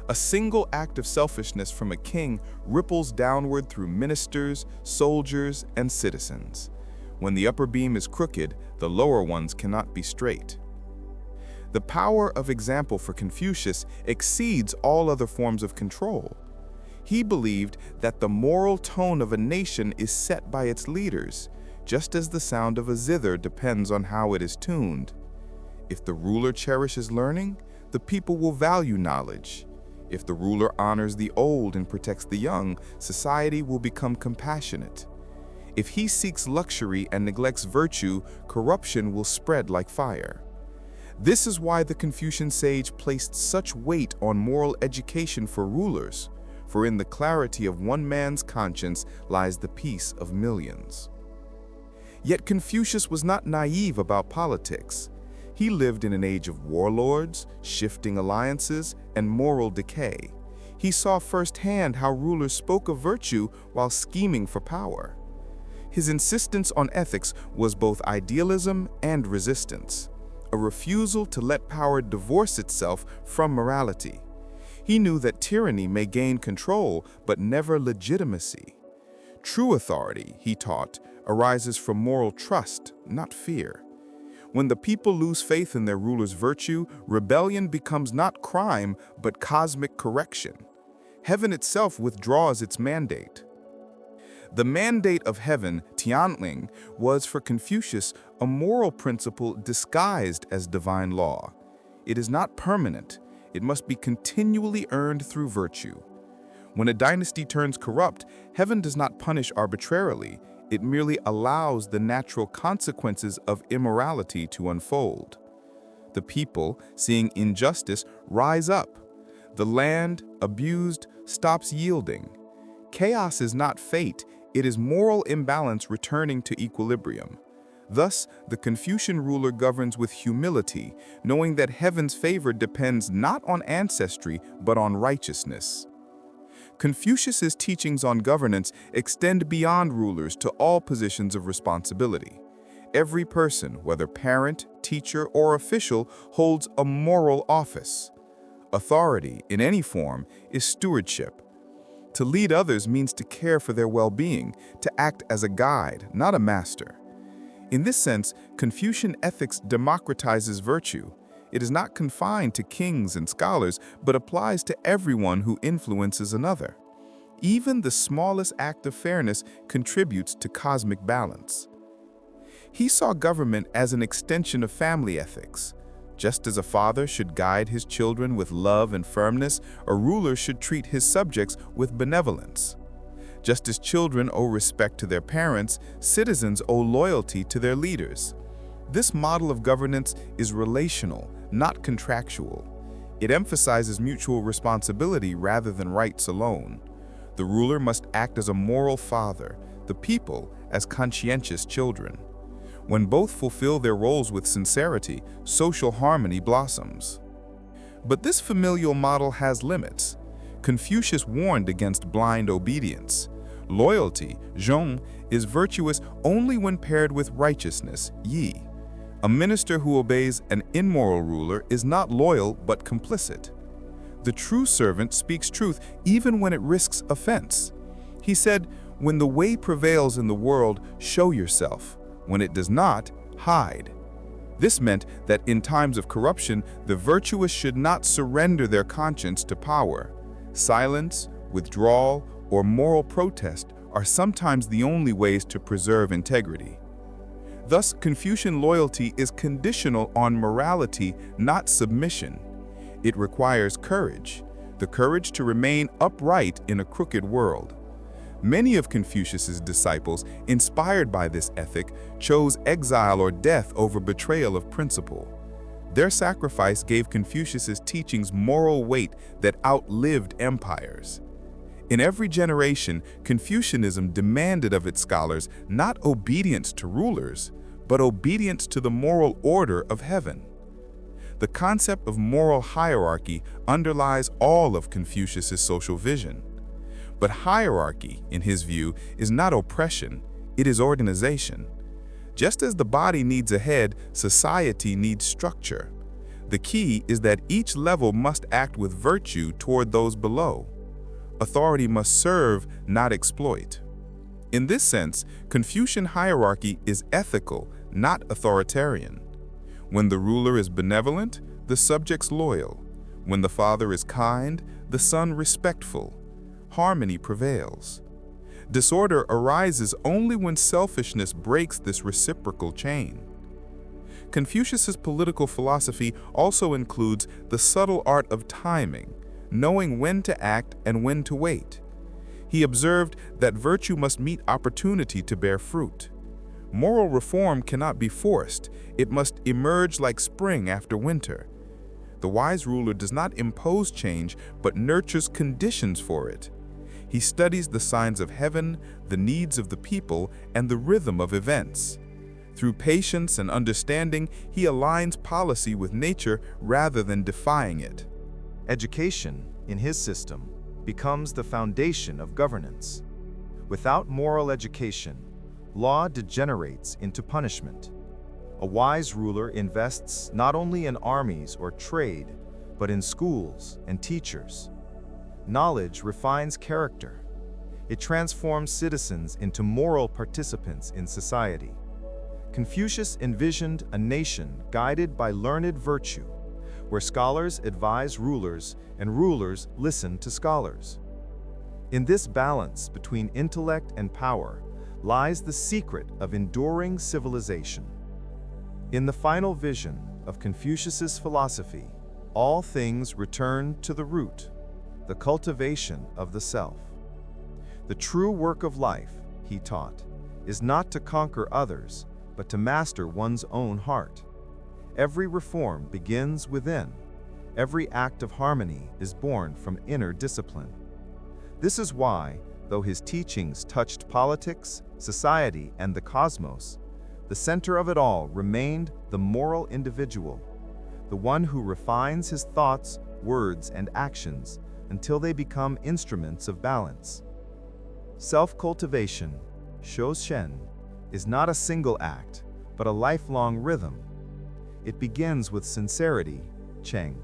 A single act of selfishness from a king ripples downward through ministers, soldiers, and citizens. When the upper beam is crooked, the lower ones cannot be straight. The power of example for Confucius exceeds all other forms of control. He believed that the moral tone of a nation is set by its leaders, just as the sound of a zither depends on how it is tuned. If the ruler cherishes learning, the people will value knowledge. If the ruler honors the old and protects the young, society will become compassionate. If he seeks luxury and neglects virtue, corruption will spread like fire. This is why the Confucian sage placed such weight on moral education for rulers, for in the clarity of one man's conscience lies the peace of millions. Yet Confucius was not naive about politics. He lived in an age of warlords, shifting alliances, and moral decay. He saw firsthand how rulers spoke of virtue while scheming for power. His insistence on ethics was both idealism and resistance, a refusal to let power divorce itself from morality. He knew that tyranny may gain control, but never legitimacy. True authority, he taught, arises from moral trust, not fear. When the people lose faith in their ruler's virtue, rebellion becomes not crime, but cosmic correction. Heaven itself withdraws its mandate. The mandate of heaven, Tianling, was for Confucius a moral principle disguised as divine law. It is not permanent. It must be continually earned through virtue. When a dynasty turns corrupt, heaven does not punish arbitrarily. It merely allows the natural consequences of immorality to unfold. The people, seeing injustice, rise up. The land, abused, stops yielding. Chaos is not fate, it is moral imbalance returning to equilibrium. Thus, the Confucian ruler governs with humility, knowing that heaven's favor depends not on ancestry, but on righteousness. Confucius's teachings on governance extend beyond rulers to all positions of responsibility. Every person, whether parent, teacher, or official, holds a moral office. Authority, in any form, is stewardship. To lead others means to care for their well-being, to act as a guide, not a master. In this sense, Confucian ethics democratizes virtue. It is not confined to kings and scholars, but applies to everyone who influences another. Even the smallest act of fairness contributes to cosmic balance. He saw government as an extension of family ethics. Just as a father should guide his children with love and firmness, a ruler should treat his subjects with benevolence. Just as children owe respect to their parents, citizens owe loyalty to their leaders. This model of governance is relational, not contractual. It emphasizes mutual responsibility rather than rights alone. The ruler must act as a moral father, the people as conscientious children. When both fulfill their roles with sincerity, social harmony blossoms. But this familial model has limits. Confucius warned against blind obedience. Loyalty, zhong, is virtuous only when paired with righteousness, yi. A minister who obeys an immoral ruler is not loyal but complicit. The true servant speaks truth even when it risks offense. He said, "When the way prevails in the world, show yourself. When it does not, hide." This meant that in times of corruption, the virtuous should not surrender their conscience to power. Silence, withdrawal, or moral protest are sometimes the only ways to preserve integrity. Thus, Confucian loyalty is conditional on morality, not submission. It requires courage, the courage to remain upright in a crooked world. Many of Confucius's disciples, inspired by this ethic, chose exile or death over betrayal of principle. Their sacrifice gave Confucius's teachings moral weight that outlived empires. In every generation, Confucianism demanded of its scholars not obedience to rulers, but obedience to the moral order of heaven. The concept of moral hierarchy underlies all of Confucius's social vision. But hierarchy, in his view, is not oppression, it is organization. Just as the body needs a head, society needs structure. The key is that each level must act with virtue toward those below. Authority must serve, not exploit. In this sense, Confucian hierarchy is ethical, not authoritarian. When the ruler is benevolent, the subjects loyal. When the father is kind, the son respectful. Harmony prevails. Disorder arises only when selfishness breaks this reciprocal chain. Confucius's political philosophy also includes the subtle art of timing, knowing when to act and when to wait. He observed that virtue must meet opportunity to bear fruit. Moral reform cannot be forced, it must emerge like spring after winter. The wise ruler does not impose change, but nurtures conditions for it. He studies the signs of heaven, the needs of the people, and the rhythm of events. Through patience and understanding, he aligns policy with nature rather than defying it. Education, in his system, becomes the foundation of governance. Without moral education, law degenerates into punishment. A wise ruler invests not only in armies or trade, but in schools and teachers. Knowledge refines character. It transforms citizens into moral participants in society. Confucius envisioned a nation guided by learned virtue, where scholars advise rulers and rulers listen to scholars. In this balance between intellect and power lies the secret of enduring civilization. In the final vision of Confucius's philosophy, all things return to the root, the cultivation of the self. The true work of life, he taught, is not to conquer others, but to master one's own heart. Every reform begins within. Every act of harmony is born from inner discipline. This is why, though his teachings touched politics, society, and the cosmos, the center of it all remained the moral individual, the one who refines his thoughts, words, and actions until they become instruments of balance. Self-cultivation, shou-shen, is not a single act, but a lifelong rhythm. It begins with sincerity, cheng.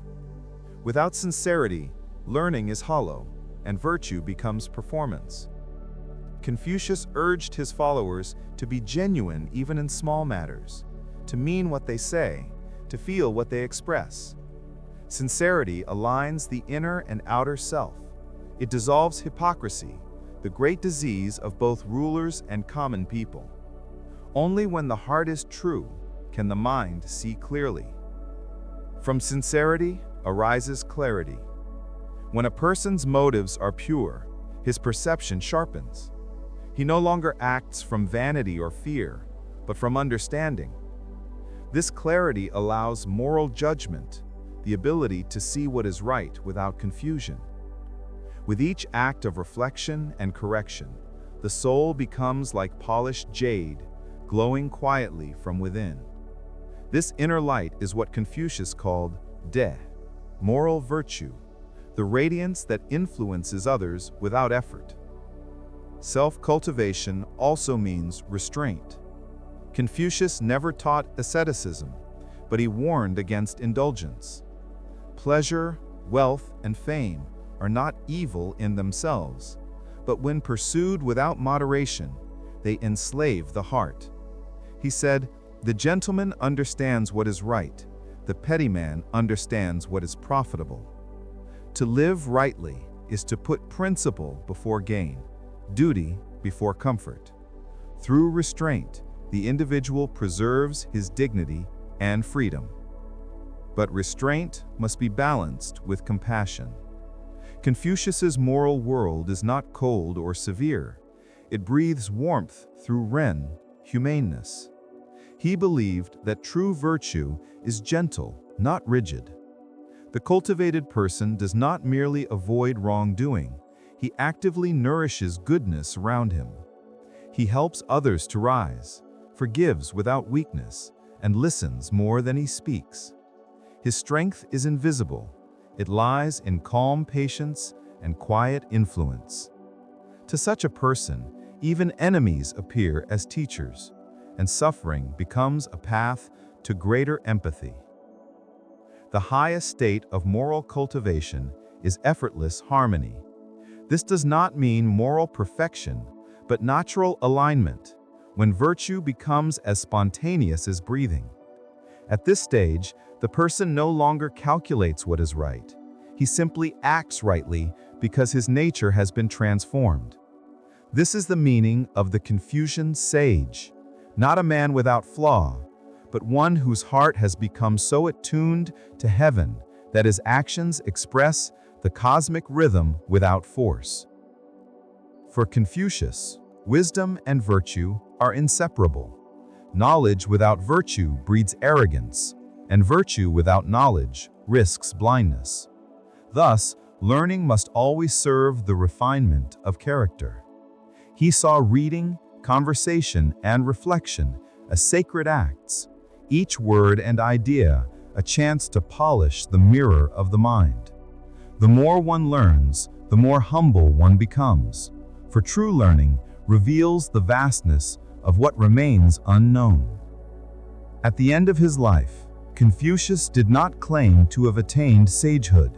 Without sincerity, learning is hollow, and virtue becomes performance. Confucius urged his followers to be genuine even in small matters, to mean what they say, to feel what they express. Sincerity aligns the inner and outer self. It dissolves hypocrisy, the great disease of both rulers and common people. Only when the heart is true can the mind see clearly. From sincerity arises clarity. When a person's motives are pure, his perception sharpens. He no longer acts from vanity or fear, but from understanding. This clarity allows moral judgment, the ability to see what is right without confusion. With each act of reflection and correction, the soul becomes like polished jade, glowing quietly from within. This inner light is what Confucius called de, moral virtue, the radiance that influences others without effort. Self-cultivation also means restraint. Confucius never taught asceticism, but he warned against indulgence. Pleasure, wealth, and fame are not evil in themselves, but when pursued without moderation, they enslave the heart. He said, "The gentleman understands what is right, the petty man understands what is profitable." To live rightly is to put principle before gain, duty before comfort. Through restraint, the individual preserves his dignity and freedom. But restraint must be balanced with compassion. Confucius's moral world is not cold or severe. It breathes warmth through humaneness. He believed that true virtue is gentle, not rigid. The cultivated person does not merely avoid wrongdoing, he actively nourishes goodness around him. He helps others to rise, forgives without weakness, and listens more than he speaks. His strength is invisible. It lies in calm patience and quiet influence. To such a person, even enemies appear as teachers, and suffering becomes a path to greater empathy. The highest state of moral cultivation is effortless harmony. This does not mean moral perfection, but natural alignment, when virtue becomes as spontaneous as breathing. At this stage, the person no longer calculates what is right. He simply acts rightly because his nature has been transformed. This is the meaning of the Confucian sage, not a man without flaw, but one whose heart has become so attuned to heaven that his actions express the cosmic rhythm without force. For Confucius, wisdom and virtue are inseparable. Knowledge without virtue breeds arrogance, and virtue without knowledge risks blindness. Thus, learning must always serve the refinement of character. He saw reading, conversation, and reflection as sacred acts, each word and idea a chance to polish the mirror of the mind. The more one learns, the more humble one becomes, for true learning reveals the vastness of what remains unknown. At the end of his life, Confucius did not claim to have attained sagehood.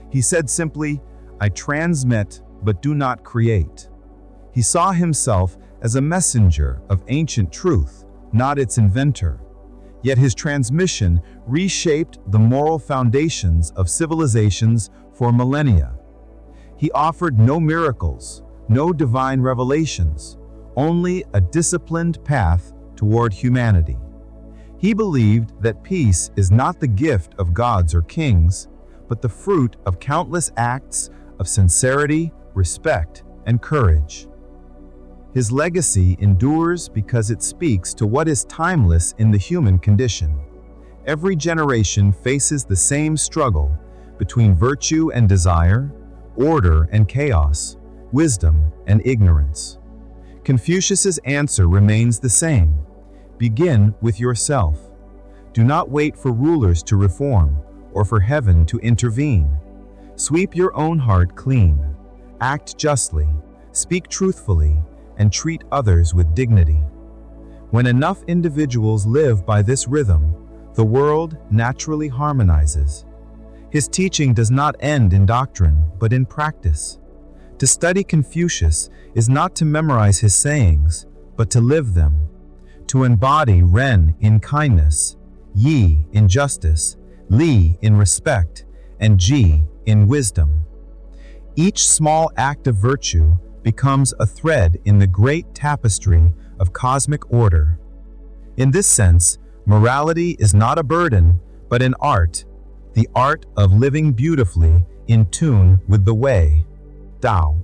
He said simply, "I transmit but do not create." He saw himself as a messenger of ancient truth, not its inventor. Yet his transmission reshaped the moral foundations of civilizations for millennia. He offered no miracles, no divine revelations, only a disciplined path toward humanity. He believed that peace is not the gift of gods or kings, but the fruit of countless acts of sincerity, respect, and courage. His legacy endures because it speaks to what is timeless in the human condition. Every generation faces the same struggle between virtue and desire, order and chaos, wisdom and ignorance. Confucius's answer remains the same. Begin with yourself. Do not wait for rulers to reform or for heaven to intervene. Sweep your own heart clean. Act justly, speak truthfully, and treat others with dignity. When enough individuals live by this rhythm, the world naturally harmonizes. His teaching does not end in doctrine, but in practice. To study Confucius is not to memorize his sayings, but to live them. To embody Ren in kindness, Yi in justice, Li in respect, and Ji in wisdom. Each small act of virtue becomes a thread in the great tapestry of cosmic order. In this sense, morality is not a burden, but an art, the art of living beautifully in tune with the way, Tao.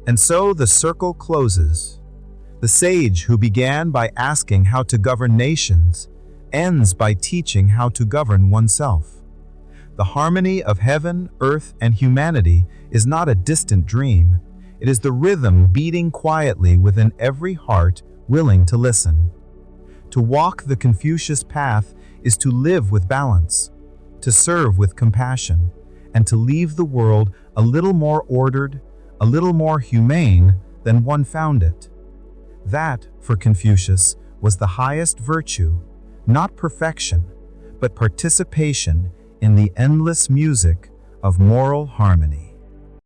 And so the circle closes. The sage who began by asking how to govern nations ends by teaching how to govern oneself. The harmony of heaven, earth, and humanity is not a distant dream. It is the rhythm beating quietly within every heart willing to listen. To walk the Confucius path is to live with balance, to serve with compassion, and to leave the world a little more ordered, a little more humane than one found it. That, for Confucius, was the highest virtue, not perfection, but participation in the endless music of moral harmony.